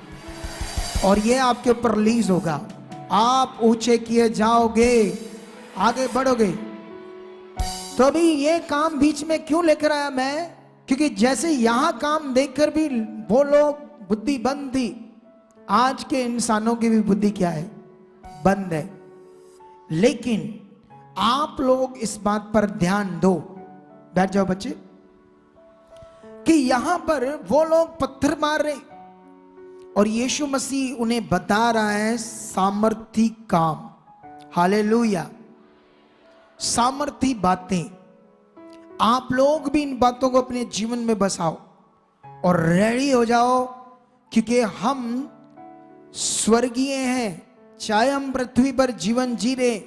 और ये आपके ऊपर रिलीज होगा। आप ऊंचे किए जाओगे, आगे बढ़ोगे। तो अभी ये काम बीच में क्यों लेकर आया मैं? क्योंकि जैसे यहां काम देखकर भी वो लोग बुद्धि बंद थी, आज के इंसानों की भी बुद्धि क्या है? बंद है। लेकिन आप लोग इस बात पर ध्यान दो, बैठ जाओ बच्चे, कि यहां पर वो लोग पत्थर मार रहे और यीशु मसीह उन्हें बता रहा है सामर्थी काम। हालेलुया। सामर्थी बातें। आप लोग भी इन बातों को अपने जीवन में बसाओ और रेडी हो जाओ, क्योंकि हम स्वर्गीय हैं। चाहे हम पृथ्वी पर जीवन जी रहे,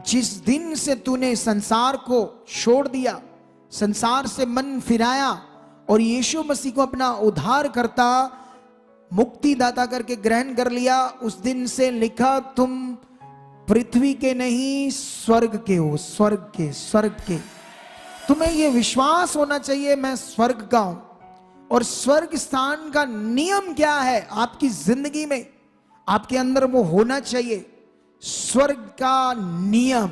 जिस दिन से तूने संसार को छोड़ दिया, संसार से मन फिराया और यीशु मसीह को अपना उद्धार करता, मुक्तिदाता करके ग्रहण कर लिया, उस दिन से लिखा तुम पृथ्वी के नहीं स्वर्ग के हो। स्वर्ग के, स्वर्ग के। तुम्हें यह विश्वास होना चाहिए मैं स्वर्ग का हूं। और स्वर्ग स्थान का नियम क्या है आपकी जिंदगी में? आपके अंदर वो होना चाहिए। स्वर्ग का नियम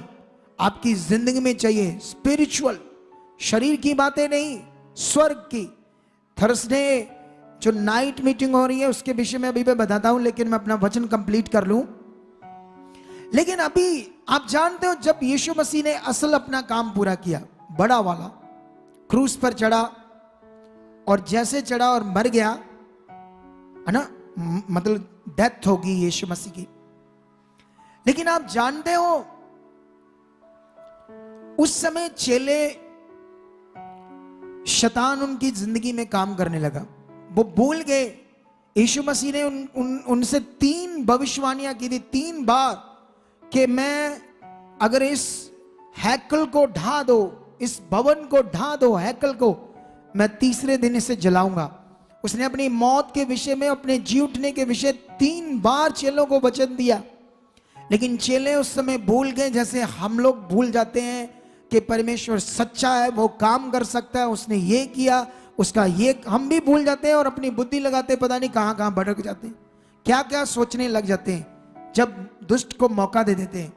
आपकी जिंदगी में चाहिए। स्पिरिचुअल, शरीर की बातें नहीं, स्वर्ग की। थर्सडे जो नाइट मीटिंग हो रही है उसके विषय में अभी मैं बताता हूं, लेकिन मैं अपना वचन कंप्लीट कर लूं। लेकिन अभी आप जानते हो, जब यीशु मसीह ने असल अपना काम पूरा किया, बड़ा वाला, क्रूस पर चढ़ा, और जैसे चढ़ा और मर गया, है ना, मतलब डेथ होगी यीशु मसीह की। लेकिन आप जानते हो उस समय चेले, शैतान उनकी जिंदगी में काम करने लगा। वो भूल गए, यीशु मसीह ने उनसे 3 भविष्यवाणियां की थी 3 बार, कि मैं अगर इस हैकल को ढा दो, इस भवन को ढा दो, हैकल को, मैं तीसरे दिन इसे जलाऊंगा। उसने अपनी मौत के विषय में, अपने जी उठने के विषय 3 बार चेलों को वचन दिया। लेकिन चेले उस समय भूल गए, जैसे हम लोग भूल जाते हैं कि परमेश्वर सच्चा है, वो काम कर सकता है, उसने ये किया, उसका ये, हम भी भूल जाते हैं और अपनी बुद्धि लगाते, पता नहीं कहां कहां भटक जाते हैं, क्या क्या सोचने लग जाते हैं जब दुष्ट को मौका दे देते हैं,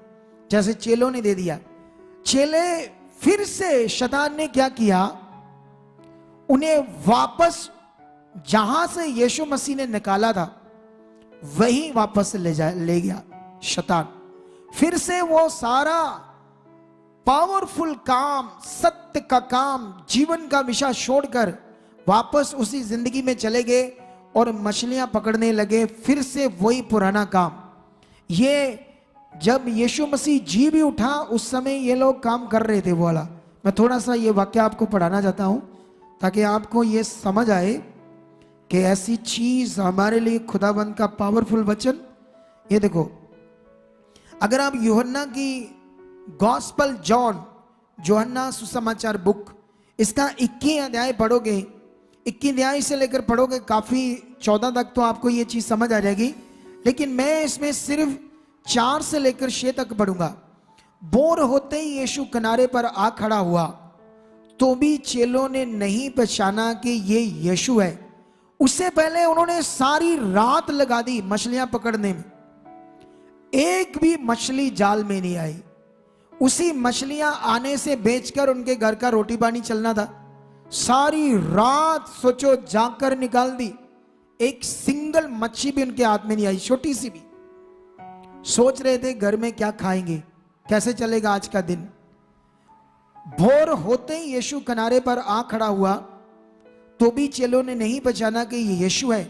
जैसे चेलों ने दे दिया। चेले फिर से, शैतान ने क्या किया, उन्हें वापस जहां से यीशु मसीह ने निकाला था वहीं वापस ले गया शैतान। फिर से वो सारा पावरफुल काम, सत्य का काम, जीवन का विषय छोड़कर वापस उसी जिंदगी में चले गए और मछलियां पकड़ने लगे। फिर से वही पुराना काम। ये जब यीशु मसीह जी भी उठा, उस समय ये लोग काम कर रहे थे वो वाला। मैं थोड़ा सा ये वाक्य आपको पढ़ाना चाहता हूं ताकि आपको ये समझ आए कि ऐसी चीज हमारे लिए खुदाबंद का पावरफुल वचन। ये देखो, अगर आप यूहन्ना की गॉस्पल जॉन, यूहन्ना सुसमाचार बुक, इसका 21 अध्याय पढ़ोगे, 21 अध्याय से लेकर पढ़ोगे काफी 14 तक, तो आपको ये चीज समझ आ जाएगी। लेकिन मैं इसमें सिर्फ 4 से लेकर 6 तक पढ़ूंगा। बोर होते ही यीशु किनारे पर आ खड़ा हुआ, तो भी चेलों ने नहीं पहचाना कि ये यीशु है। उससे पहले उन्होंने सारी रात लगा दी मछलियां पकड़ने में, एक भी मछली जाल में नहीं आई। उसी मछलियां आने से बेचकर उनके घर का रोटी पानी चलना था। सारी रात सोचो जाकर निकाल दी, एक सिंगल मच्छी भी उनके हाथ में नहीं आई, छोटी सी भी। सोच रहे थे घर में क्या खाएंगे, कैसे चलेगा आज का दिन। भोर होते ही यीशु किनारे पर आ खड़ा हुआ, तो भी चेलों ने नहीं पहचाना कि ये यीशु है।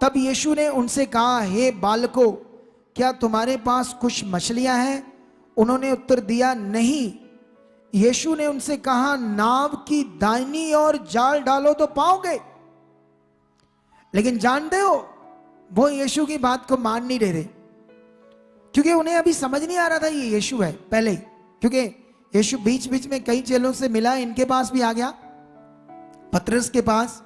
तब यीशु ने उनसे कहा, हे बालकों, क्या तुम्हारे पास कुछ मछलियां हैं? उन्होंने उत्तर दिया, नहीं। यीशु ने उनसे कहा, नाव की दाहिनी ओर जाल डालो तो पाओगे। लेकिन जानते हो, वो यीशु की बात को मान नहीं रहे, क्योंकि उन्हें अभी समझ नहीं आ रहा था ये यीशु है पहले ही। क्योंकि यीशु बीच बीच में कई चेलों से मिला, इनके पास भी आ गया, पतरस के पास।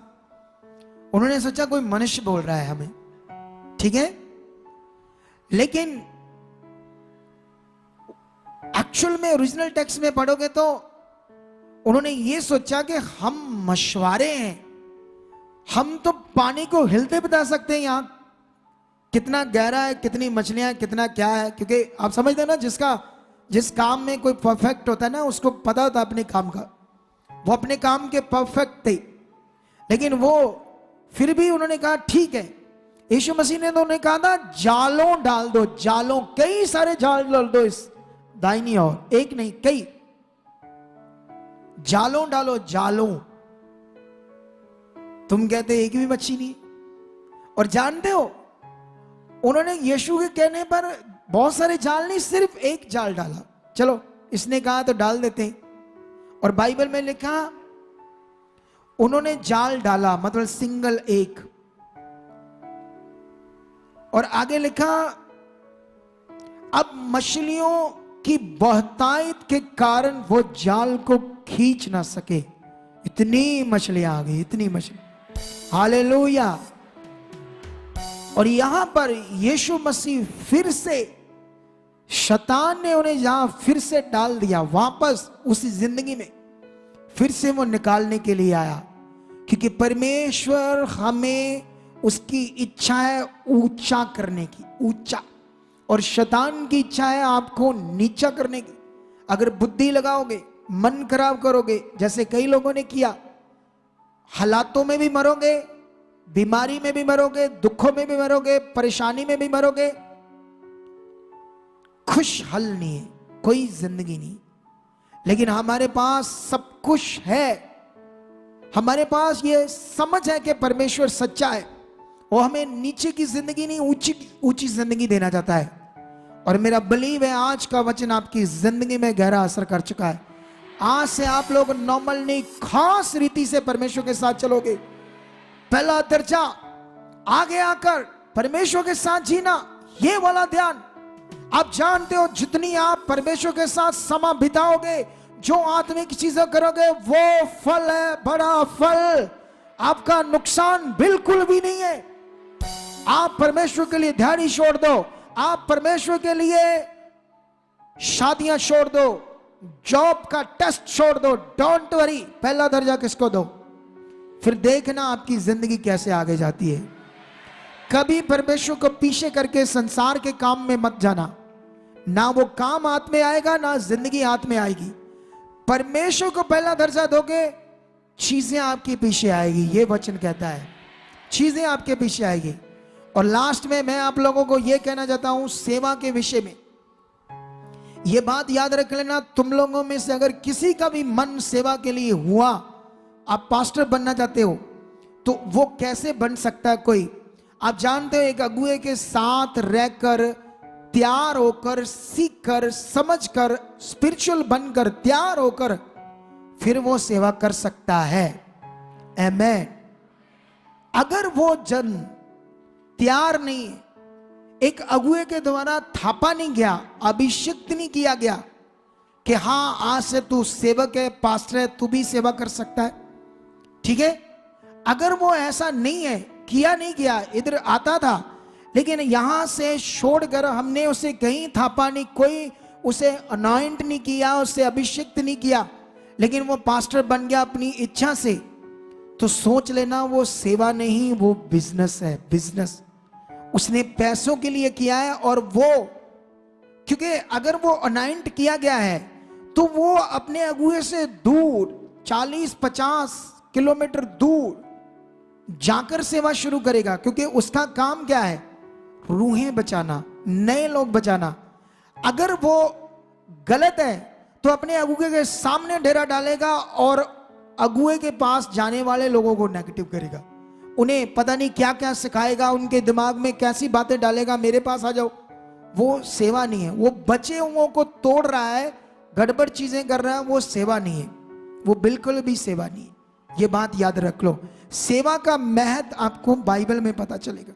उन्होंने सोचा कोई मनुष्य बोल रहा है हमें, ठीक है। लेकिन एक्चुअल में ओरिजिनल टेक्स्ट में पढ़ोगे तो उन्होंने ये सोचा कि हम मछुआरे हैं, हम तो पानी को हिलते बता सकते हैं यहां कितना गहरा है, कितनी मछलियां, कितना क्या है। क्योंकि आप समझते हैं ना, जिस काम में कोई परफेक्ट होता है ना, उसको पता होता है अपने काम का। वो अपने काम के परफेक्ट थे, लेकिन वो फिर भी उन्होंने कहा ठीक है। यीशु मसीह ने तो उन्हें कहा था, जालों डाल दो, जालों, कई सारे जाल डाल दो इस दाहिनी ओर, एक नहीं कई जालों डालो, जालों। तुम कहते एक भी मच्छी नहीं। और जानते हो, उन्होंने यीशु के कहने पर बहुत सारे जाल नहीं, सिर्फ एक जाल डाला। चलो इसने कहा तो डाल देते हैं। और बाइबल में लिखा, उन्होंने जाल डाला, मतलब सिंगल एक। और आगे लिखा, अब मछलियों की बहुतायत के कारण वो जाल को खींच ना सके, इतनी मछलियां आ गई, इतनी मछली। हालेलुया। और यहां पर यीशु मसीह फिर से, शैतान ने उन्हें यहां फिर से डाल दिया वापस उसी जिंदगी में, फिर से वो निकालने के लिए आया। क्योंकि परमेश्वर हमें उसकी इच्छा है ऊंचा करने की, ऊंचा। और शैतान की इच्छा है आपको नीचा करने की। अगर बुद्धि लगाओगे, मन खराब करोगे, जैसे कई लोगों ने किया, हालातों में भी मरोगे, बीमारी में भी मरोगे, दुखों में भी मरोगे, परेशानी में भी मरोगे, खुश हल नहीं है, कोई जिंदगी नहीं। लेकिन हमारे पास सब कुछ है, हमारे पास ये समझ है कि परमेश्वर सच्चा है, वो हमें नीचे की जिंदगी नहीं, ऊंची ऊंची जिंदगी देना चाहता है। और मेरा बिलीव है आज का वचन आपकी जिंदगी में गहरा असर कर चुका है। आज से आप लोग नॉर्मल नहीं, खास रीति से परमेश्वर के साथ चलोगे। पहला दर्जा, आगे आकर परमेश्वर के साथ जीना, ये वाला ध्यान। आप जानते हो, जितनी आप परमेश्वर के साथ समय बिताओगे, जो आत्मिक चीजें करोगे, वो फल है, बड़ा फल। आपका नुकसान बिल्कुल भी नहीं है। आप परमेश्वर के लिए ध्यान छोड़ दो, आप परमेश्वर के लिए शादियां छोड़ दो, जॉब का टेस्ट छोड़ दो, डोंट वरी, पहला दर्जा किसको दो, फिर देखना आपकी जिंदगी कैसे आगे जाती है। कभी परमेश्वर को पीछे करके संसार के काम में मत जाना, ना वो काम हाथ में आएगा, ना जिंदगी हाथ में आएगी। परमेश्वर को पहला दर्जा दोगे, चीजें आपके पीछे आएगी, ये वचन कहता है, चीजें आपके पीछे आएगी। और लास्ट में मैं आप लोगों को यह कहना चाहता हूं, सेवा के विषय में यह बात याद रख लेना, तुम लोगों में से अगर किसी का भी मन सेवा के लिए हुआ, आप पास्टर बनना चाहते हो, तो वो कैसे बन सकता है कोई? आप जानते हो, एक अगुए के साथ रहकर, तैयार होकर, सीखकर, समझकर, स्पिरिचुअल बनकर, तैयार होकर, फिर वो सेवा कर सकता है। आमेन। अगर वो जन तैयार नहीं, एक अगुए के द्वारा थापा नहीं गया, अभिषिक्त नहीं किया गया कि हां आज से तू सेवक है, पास्टर है, तू भी सेवा कर सकता है, ठीक है। अगर वो ऐसा नहीं है, किया नहीं गया, इधर आता था लेकिन यहां से छोड़कर हमने उसे कहीं थापा नहीं, कोई उसे अनॉइंट नहीं किया, उसे अभिषिक्त नहीं किया, लेकिन वो पास्टर बन गया अपनी इच्छा से, तो सोच लेना वो सेवा नहीं, वो बिजनेस है, बिजनेस। उसने पैसों के लिए किया है। और वो, क्योंकि अगर वो अनॉइंट किया गया है तो वो अपने अगुए से दूर 40-50 किलोमीटर दूर जाकर सेवा शुरू करेगा, क्योंकि उसका काम क्या है? रूहें बचाना, नए लोग बचाना। अगर वो गलत है तो अपने अगुए के सामने डेरा डालेगा और अगुए के पास जाने वाले लोगों को नेगेटिव करेगा, उन्हें पता नहीं क्या क्या सिखाएगा, उनके दिमाग में कैसी बातें डालेगा, मेरे पास आ जाओ। वो सेवा नहीं है, वो बचे हुओं को तोड़ रहा है, गड़बड़ चीजें कर रहा है वो सेवा नहीं है, वो बिल्कुल भी सेवा नहीं है। ये बात याद रख लो। सेवा का महत्व आपको बाइबल में पता चलेगा।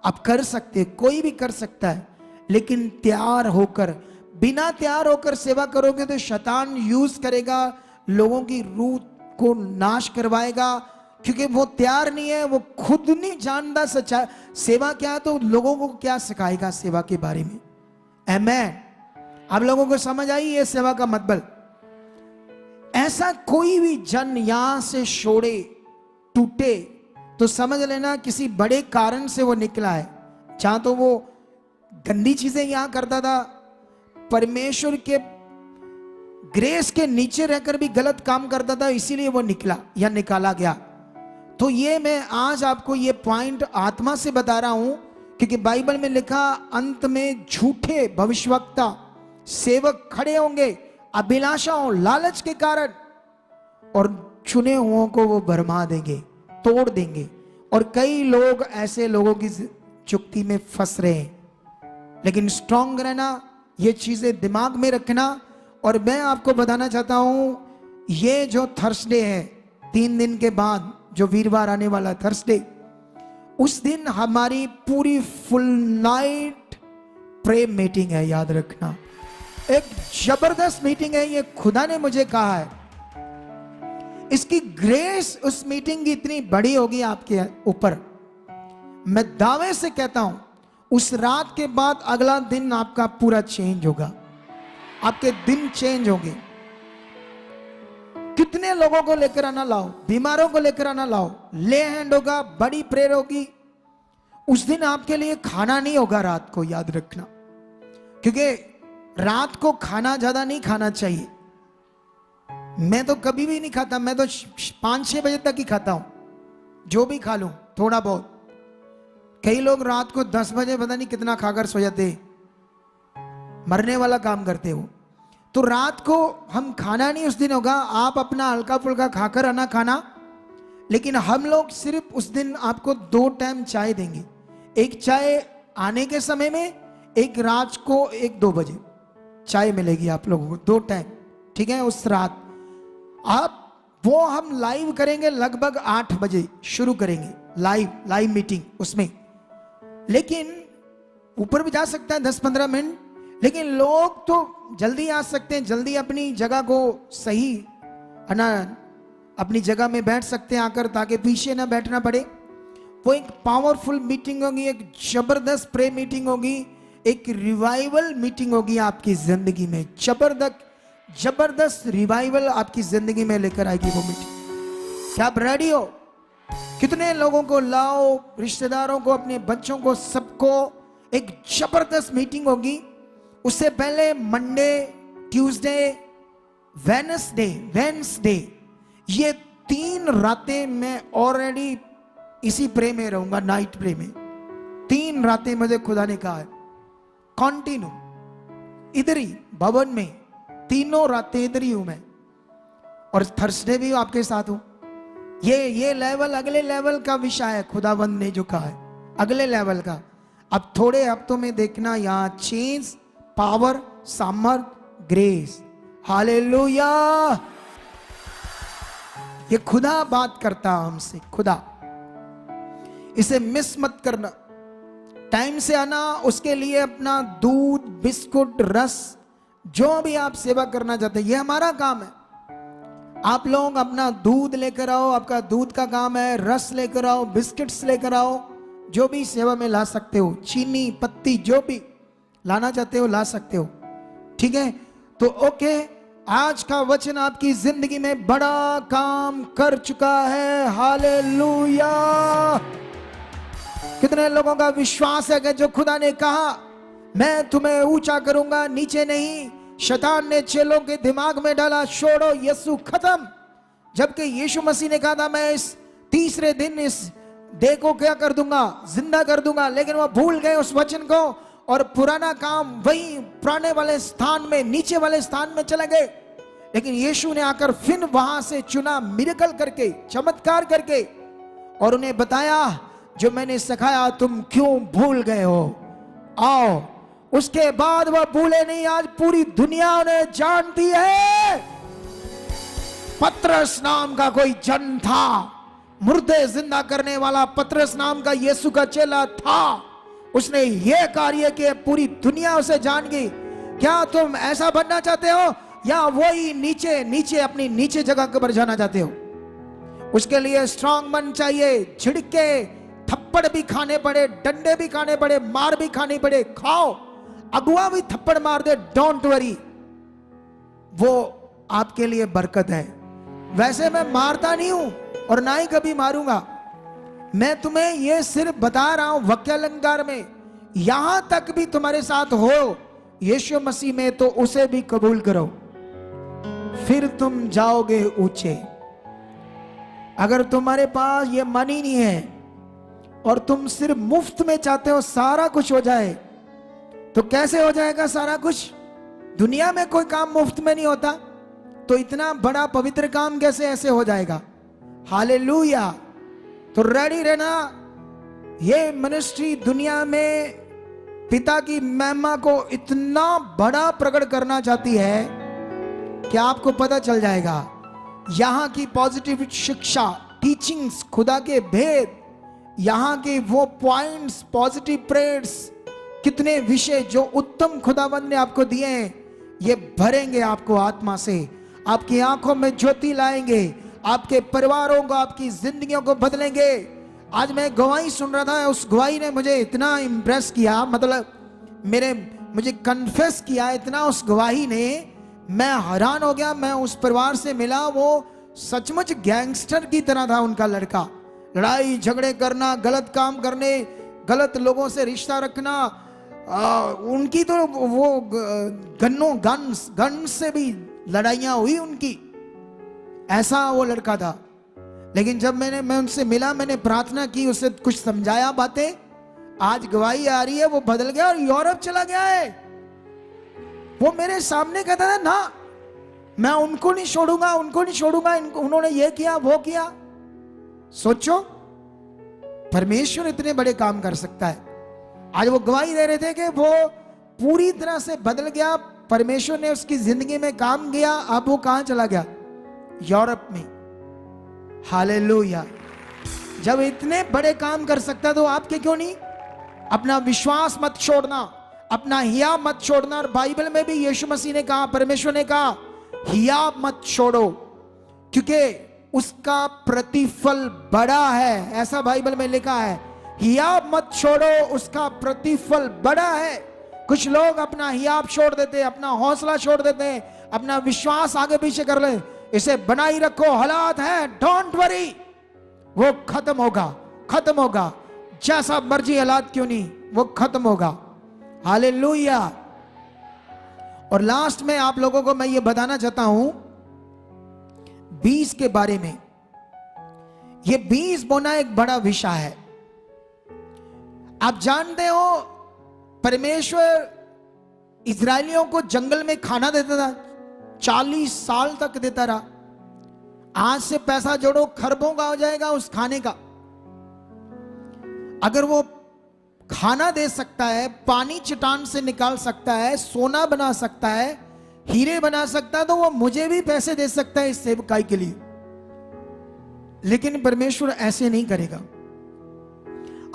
आप कर सकते, कोई भी कर सकता है, लेकिन तैयार होकर, बिना तैयार होकर सेवा करोगे तो शैतान यूज करेगा, लोगों की रूह को नाश करवाएगा, क्योंकि वो तैयार नहीं है, वो खुद नहीं जानता सच्चा सेवा क्या है, तो लोगों को क्या सिखाएगा सेवा के बारे में। आमीन। आप लोगों को समझ आई ये सेवा का मतलब? ऐसा कोई भी जन यहां से छोड़े, टूटे, तो समझ लेना किसी बड़े कारण से वो निकला है। जहां तो वो गंदी चीजें यहां करता था, परमेश्वर के ग्रेस के नीचे रहकर भी गलत काम करता था, इसीलिए वो निकला या निकाला गया। तो ये मैं आज आपको ये पॉइंट आत्मा से बता रहा हूं, क्योंकि बाइबल में लिखा अंत में झूठे भविष्यवक्ता सेवक खड़े होंगे अभिलाषाओं, लालच के कारण, और चुने हुओं को वो भरमा देंगे, तोड़ देंगे। और कई लोग ऐसे लोगों की चुक्ति में फंस रहे हैं। लेकिन स्ट्रांग रहना, ये चीजें दिमाग में रखना। और मैं आपको बताना चाहता हूं, ये जो थर्सडे है, 3 दिन के बाद जो वीरवार आने वाला थर्सडे, उस दिन हमारी पूरी फुल नाइट प्रे मीटिंग है। याद रखना, एक जबरदस्त मीटिंग है, ये खुदा ने मुझे कहा है। इसकी ग्रेस उस मीटिंग की इतनी बड़ी होगी आपके ऊपर, मैं दावे से कहता हूं, उस रात के बाद अगला दिन आपका पूरा चेंज होगा, आपके दिन चेंज होंगे। कितने लोगों को लेकर आना लाओ, बीमारों को लेकर आना लाओ, ले हैंड होगा, बड़ी प्रेयर होगी। उस दिन आपके लिए खाना नहीं होगा रात को, याद रखना, क्योंकि रात को खाना ज्यादा नहीं खाना चाहिए। मैं तो कभी भी नहीं खाता, मैं तो 5-6 बजे तक ही खाता हूं, जो भी खा लूं थोड़ा बहुत। कई लोग रात को 10 बजे पता नहीं कितना खाकर सो जाते, मरने वाला काम करते हो। तो रात को हम खाना नहीं उस दिन होगा, आप अपना हल्का फुल्का खाकर आना खाना। लेकिन हम लोग सिर्फ उस दिन आपको 2 टाइम चाय देंगे, एक चाय आने के समय में, एक रात को 1-2 बजे चाय मिलेगी आप लोगों को, 2 टाइम, ठीक है। उस रात आप वो हम लाइव करेंगे, लगभग 8 बजे शुरू करेंगे लाइव मीटिंग उसमें। लेकिन ऊपर भी जा सकता है 10-15 मिनट, लेकिन लोग तो जल्दी आ सकते हैं, जल्दी अपनी जगह को सही है ना, अपनी जगह में बैठ सकते हैं आकर, ताकि पीछे ना बैठना पड़े। वो एक पावरफुल मीटिंग होगी, एक जबरदस्त प्रे मीटिंग होगी, एक रिवाइवल मीटिंग होगी आपकी जिंदगी में। जबरदस्त रिवाइवल आपकी जिंदगी में लेकर आएगी वो मीटिंग। क्या आप रेडी हो? कितने लोगों को लाओ, रिश्तेदारों को, अपने बच्चों को, सबको। एक जबरदस्त मीटिंग होगी। उससे पहले मंडे, ट्यूसडे, वेडनेसडे, ये 3 रातें मैं ऑलरेडी इसी प्रे में रहूंगा, नाइट प्रे में। 3 रातें मुझे खुदा ने कहा है कंटिन्यू, इधर ही भवन में 3 रातें इधर ही हूं मैं, और थर्सडे भी आपके साथ हूं। ये लेवल अगले लेवल का विषय है, खुदावंद ने जो कहा है अगले लेवल का। अब थोड़े हफ्तों में देखना यहां चेंज, पावर, सामर्थ, ग्रेस। हालेलुया। ये खुदा बात करता हमसे, खुदा। इसे मिस मत करना, टाइम से आना। उसके लिए अपना दूध, बिस्कुट, रस, जो भी आप सेवा करना चाहते हैं, ये हमारा काम है। आप लोग अपना दूध लेकर आओ, आपका दूध का काम है। रस लेकर आओ, बिस्किट्स लेकर आओ, जो भी सेवा में ला सकते हो, चीनी, पत्ती, जो भी लाना चाहते हो ला सकते हो, ठीक है। तो ओके, आज का वचन आपकी जिंदगी में बड़ा काम कर चुका है। हालेलुया। कितने लोगों का विश्वास है कि जो खुदा ने कहा मैं तुम्हें ऊंचा करूंगा, नीचे नहीं। शैतान ने चेलों के दिमाग में डाला छोड़ो यीशु खत्म, जबकि यीशु मसीह ने कहा था मैं इस तीसरे दिन इस देह को क्या कर दूंगा, जिंदा कर दूंगा। लेकिन वो भूल गए उस वचन को, और पुराना काम वही पुराने वाले स्थान में, नीचे वाले स्थान में चले गए। लेकिन यीशु ने आकर फिर वहां से चुना, मिरेकल करके, चमत्कार करके, और उन्हें बताया जो मैंने सिखाया तुम क्यों भूल गए हो, आओ। उसके बाद वह भूले नहीं। आज पूरी दुनिया उन्हें जानती है। पतरस नाम का कोई जन था, मुर्दे जिंदा करने वाला पतरस नाम का यीशु का चेला था। उसने ये कार्य किए, पूरी दुनिया उसे जान गई। क्या तुम ऐसा बनना चाहते हो या वही नीचे नीचे अपनी नीचे जगह पर जाना चाहते हो? उसके लिए स्ट्रांग मन चाहिए। झिड़के थप्पड़ भी खाने पड़े, डंडे भी खाने पड़े, मार भी खानी पड़े, खाओ। अगुआ भी थप्पड़ मार दे, डोंट वरी, वो आपके लिए बरकत है। वैसे मैं मारता नहीं हूं और ना ही कभी मारूंगा। मैं तुम्हें यह सिर्फ बता रहा हूं वाक्यालंकार में, यहां तक भी तुम्हारे साथ हो यीशु मसीह में तो उसे भी कबूल करो, फिर तुम जाओगे ऊंचे। अगर तुम्हारे पास ये मनी नहीं है और तुम सिर्फ मुफ्त में चाहते हो सारा कुछ हो जाए, तो कैसे हो जाएगा सारा कुछ? दुनिया में कोई काम मुफ्त में नहीं होता, तो इतना बड़ा पवित्र काम कैसे ऐसे हो जाएगा? हालेलुया। तो रेडी रहना। ये मिनिस्ट्री दुनिया में पिता की महिमा को इतना बड़ा प्रकट करना चाहती है कि आपको पता चल जाएगा। यहां की पॉजिटिव शिक्षा, टीचिंग्स, खुदा के भेद, यहां के वो पॉइंट्स, पॉजिटिव प्रेयर्स, कितने विषय जो उत्तम खुदाबंद ने आपको दिए हैं, ये भरेंगे आपको आत्मा से, आपकी आंखों में ज्योति लाएंगे, आपके परिवारों को, आपकी जिंदगियों को बदलेंगे। आज मैं गवाही सुन रहा था, उस गवाही ने मुझे इतना इंप्रेस किया, मतलब मुझे कन्फेस किया इतना उस गवाही ने, मैं हैरान हो गया। मैं उस परिवार से मिला, वो सचमुच गैंगस्टर की तरह था उनका लड़का। लड़ाई झगड़े करना, गलत काम करने, गलत लोगों से रिश्ता रखना, उनकी तो वो गन्स से भी लड़ाइयां हुई उनकी, ऐसा वो लड़का था। लेकिन जब मैं उनसे मिला, मैंने प्रार्थना की, उसे कुछ समझाया बातें, आज गवाही आ रही है, वो बदल गया और यूरोप चला गया है। वो मेरे सामने कहता था ना, मैं उनको नहीं छोड़ूंगा, उनको नहीं छोड़ूंगा, उन्होंने ये किया वो किया। सोचो, परमेश्वर इतने बड़े काम कर सकता है। आज वो गवाही दे रहे थे कि वो पूरी तरह से बदल गया, परमेश्वर ने उसकी जिंदगी में काम किया। अब वो कहां चला गया? यूरोप में। हालेलुया। जब इतने बड़े काम कर सकता तो आपके क्यों नहीं? अपना विश्वास मत छोड़ना, अपना हिया मत छोड़ना। और बाइबल में भी यीशु मसीह ने कहा, परमेश्वर ने कहा, हिया मत छोड़ो, क्योंकि उसका प्रतिफल बड़ा है। ऐसा बाइबल में लिखा है, हिया मत छोड़ो, उसका प्रतिफल बड़ा है। कुछ लोग अपना हियाब छोड़ देते, अपना हौसला छोड़ देते हैं, अपना विश्वास आगे पीछे कर ले। इसे बनाई रखो, हालात है, डोंट वरी, वो खत्म होगा, खत्म होगा। जैसा मर्जी हालात क्यों नहीं, वो खत्म होगा। हालेलुया। और लास्ट में आप लोगों को मैं ये बताना चाहता हूं बीज के बारे में। ये बीज बोना एक बड़ा विषय है। आप जानते हो, परमेश्वर इजरायलियों को जंगल में खाना देता था, 40 साल तक देता रहा। आज से पैसा जोड़ो, खरबों का हो जाएगा उस खाने का। अगर वो खाना दे सकता है, पानी चट्टान से निकाल सकता है, सोना बना सकता है, हीरे बना सकता है, तो वो मुझे भी पैसे दे सकता है इस सेवकाई के लिए। लेकिन परमेश्वर ऐसे नहीं करेगा।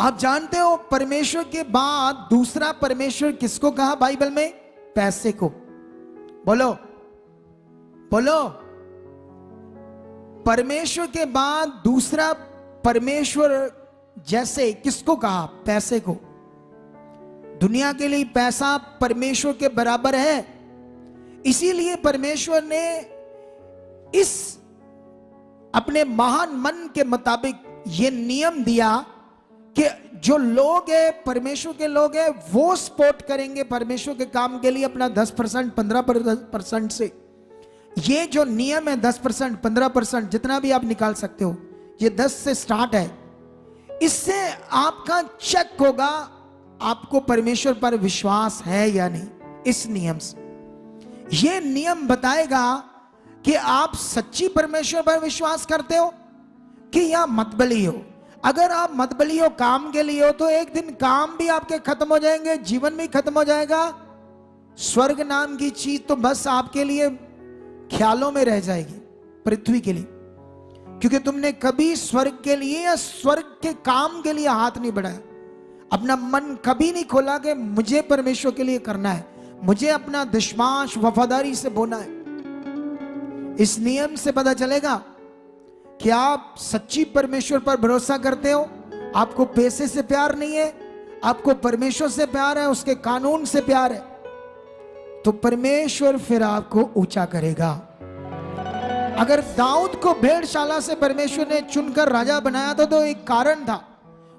आप जानते हो, परमेश्वर के बाद दूसरा परमेश्वर किसको कहा बाइबल में? पैसे को। बोलो बोलो। परमेश्वर के बाद दूसरा परमेश्वर जैसे किसको कहा? पैसे को। दुनिया के लिए पैसा परमेश्वर के बराबर है। इसीलिए परमेश्वर ने इस अपने महान मन के मुताबिक यह नियम दिया कि जो लोग है, परमेश्वर के लोग है, वो सपोर्ट करेंगे परमेश्वर के काम के लिए अपना 10%, 15% से। ये जो नियम है 10%, 15%, जितना भी आप निकाल सकते हो, ये 10 से स्टार्ट है। इससे आपका चेक होगा आपको परमेश्वर पर विश्वास है या नहीं। इस नियम से ये नियम बताएगा कि आप सच्ची परमेश्वर पर विश्वास करते हो कि या मतबली हो। अगर आप मतबली हो, काम के लिए हो, तो एक दिन काम भी आपके खत्म हो जाएंगे, जीवन भी खत्म हो जाएगा। स्वर्ग नाम की चीज तो बस आपके लिए ख्यालों में रह जाएगी, पृथ्वी के लिए, क्योंकि तुमने कभी स्वर्ग के लिए या स्वर्ग के काम के लिए हाथ नहीं बढ़ाया। अपना मन कभी नहीं खोला कि मुझे परमेश्वर के लिए करना है, मुझे अपना दशमांश वफादारी से बोना है। इस नियम से पता चलेगा कि आप सच्ची परमेश्वर पर भरोसा करते हो। आपको पैसे से प्यार नहीं है, आपको परमेश्वर से प्यार है, उसके कानून से प्यार है, तो परमेश्वर फिर आपको ऊंचा करेगा। अगर दाऊद को भेड़शाला से परमेश्वर ने चुनकर राजा बनाया था तो एक कारण था,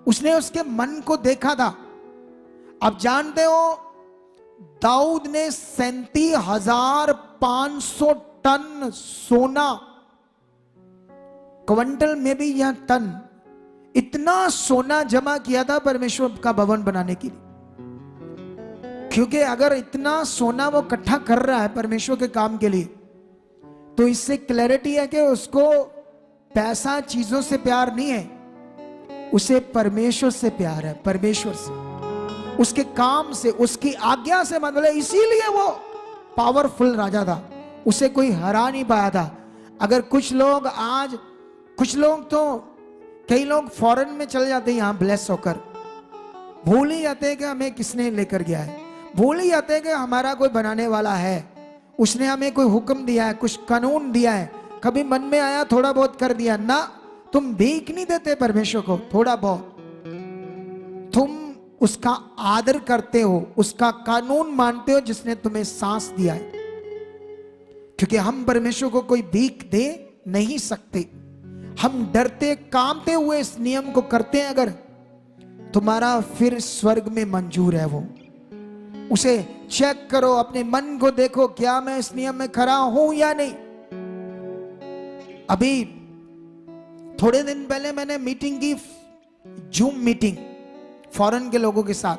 उसने उसके मन को देखा था। आप जानते हो दाऊद ने 37,500 टन सोना, क्विंटल में भी या टन, इतना सोना जमा किया था परमेश्वर का भवन बनाने के लिए। क्योंकि अगर इतना सोना वो इकट्ठा कर रहा है परमेश्वर के काम के लिए, तो इससे क्लैरिटी है कि उसको पैसा चीजों से प्यार नहीं है, उसे परमेश्वर से प्यार है, परमेश्वर से, उसके काम से, उसकी आज्ञा से। मतलब इसीलिए वो पावरफुल राजा था, उसे कोई हरा नहीं पाया था। अगर कुछ लोग आज, कुछ लोग तो, कई लोग फॉरेन में चले जाते हैं यहां ब्लेस होकर, भूल ही जाते हैं कि हमें किसने लेकर गया है, भूल ही जाते हैं कि हमारा कोई बनाने वाला है, उसने हमें कोई हुक्म दिया है, कुछ कानून दिया है। कभी मन में आया थोड़ा बहुत कर दिया ना, तुम भीख नहीं देते परमेश्वर को, थोड़ा बहुत तुम उसका आदर करते हो, उसका कानून मानते हो जिसने तुम्हें सांस दिया है। क्योंकि हम परमेश्वर को कोई भीख दे नहीं सकते, हम डरते कांपते हुए इस नियम को करते हैं। अगर तुम्हारा फिर स्वर्ग में मंजूर है वो, उसे चेक करो, अपने मन को देखो, क्या मैं इस नियम में खरा हूं या नहीं। अभी थोड़े दिन पहले मैंने मीटिंग की, जूम मीटिंग फॉरेन के लोगों के साथ।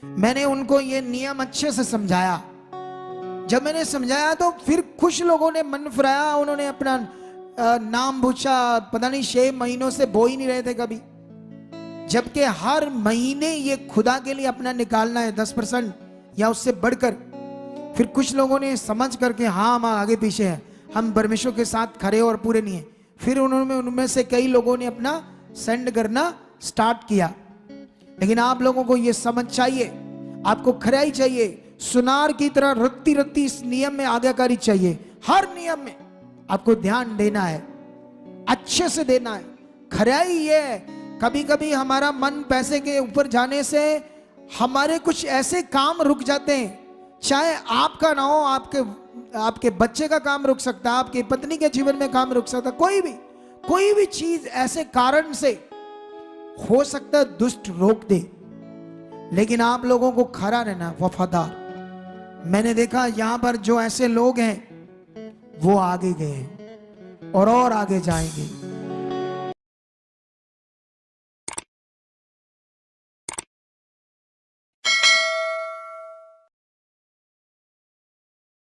मैंने उनको ये नियम अच्छे से समझाया। जब मैंने समझाया तो फिर कुछ लोगों ने मन फिराया, उन्होंने अपना नाम पूछा, पता नहीं 6 महीनों से बो ही नहीं रहे थे कभी, जबकि हर महीने ये खुदा के लिए अपना निकालना है 10% या उससे बढ़कर। फिर कुछ लोगों ने समझ करके हाँ हम आगे पीछे हैं, हम परमेश्वर के साथ खड़े और पूरे नहीं है, फिर उन्होंने, उनमें से कई लोगों ने अपना सेंड करना स्टार्ट किया। लेकिन आप लोगों को ये समझ चाहिए, आपको खराई चाहिए, सुनार की तरह रत्ती रत्ती इस नियम में आज्ञाकारी चाहिए। हर नियम में आपको ध्यान देना है, अच्छे से देना है। खराई ये है, कभी कभी हमारा मन पैसे के ऊपर जाने से हमारे कुछ ऐसे काम रुक जाते हैं, चाहे आपका ना हो, आपके बच्चे का काम रुक सकता है, आपकी पत्नी के जीवन में काम रुक सकता है, कोई भी चीज ऐसे कारण से हो सकता है दुष्ट रोक दे। लेकिन आप लोगों को खरा रहना, वफादार। मैंने देखा यहां पर जो ऐसे लोग हैं वो आगे गए और आगे जाएंगे।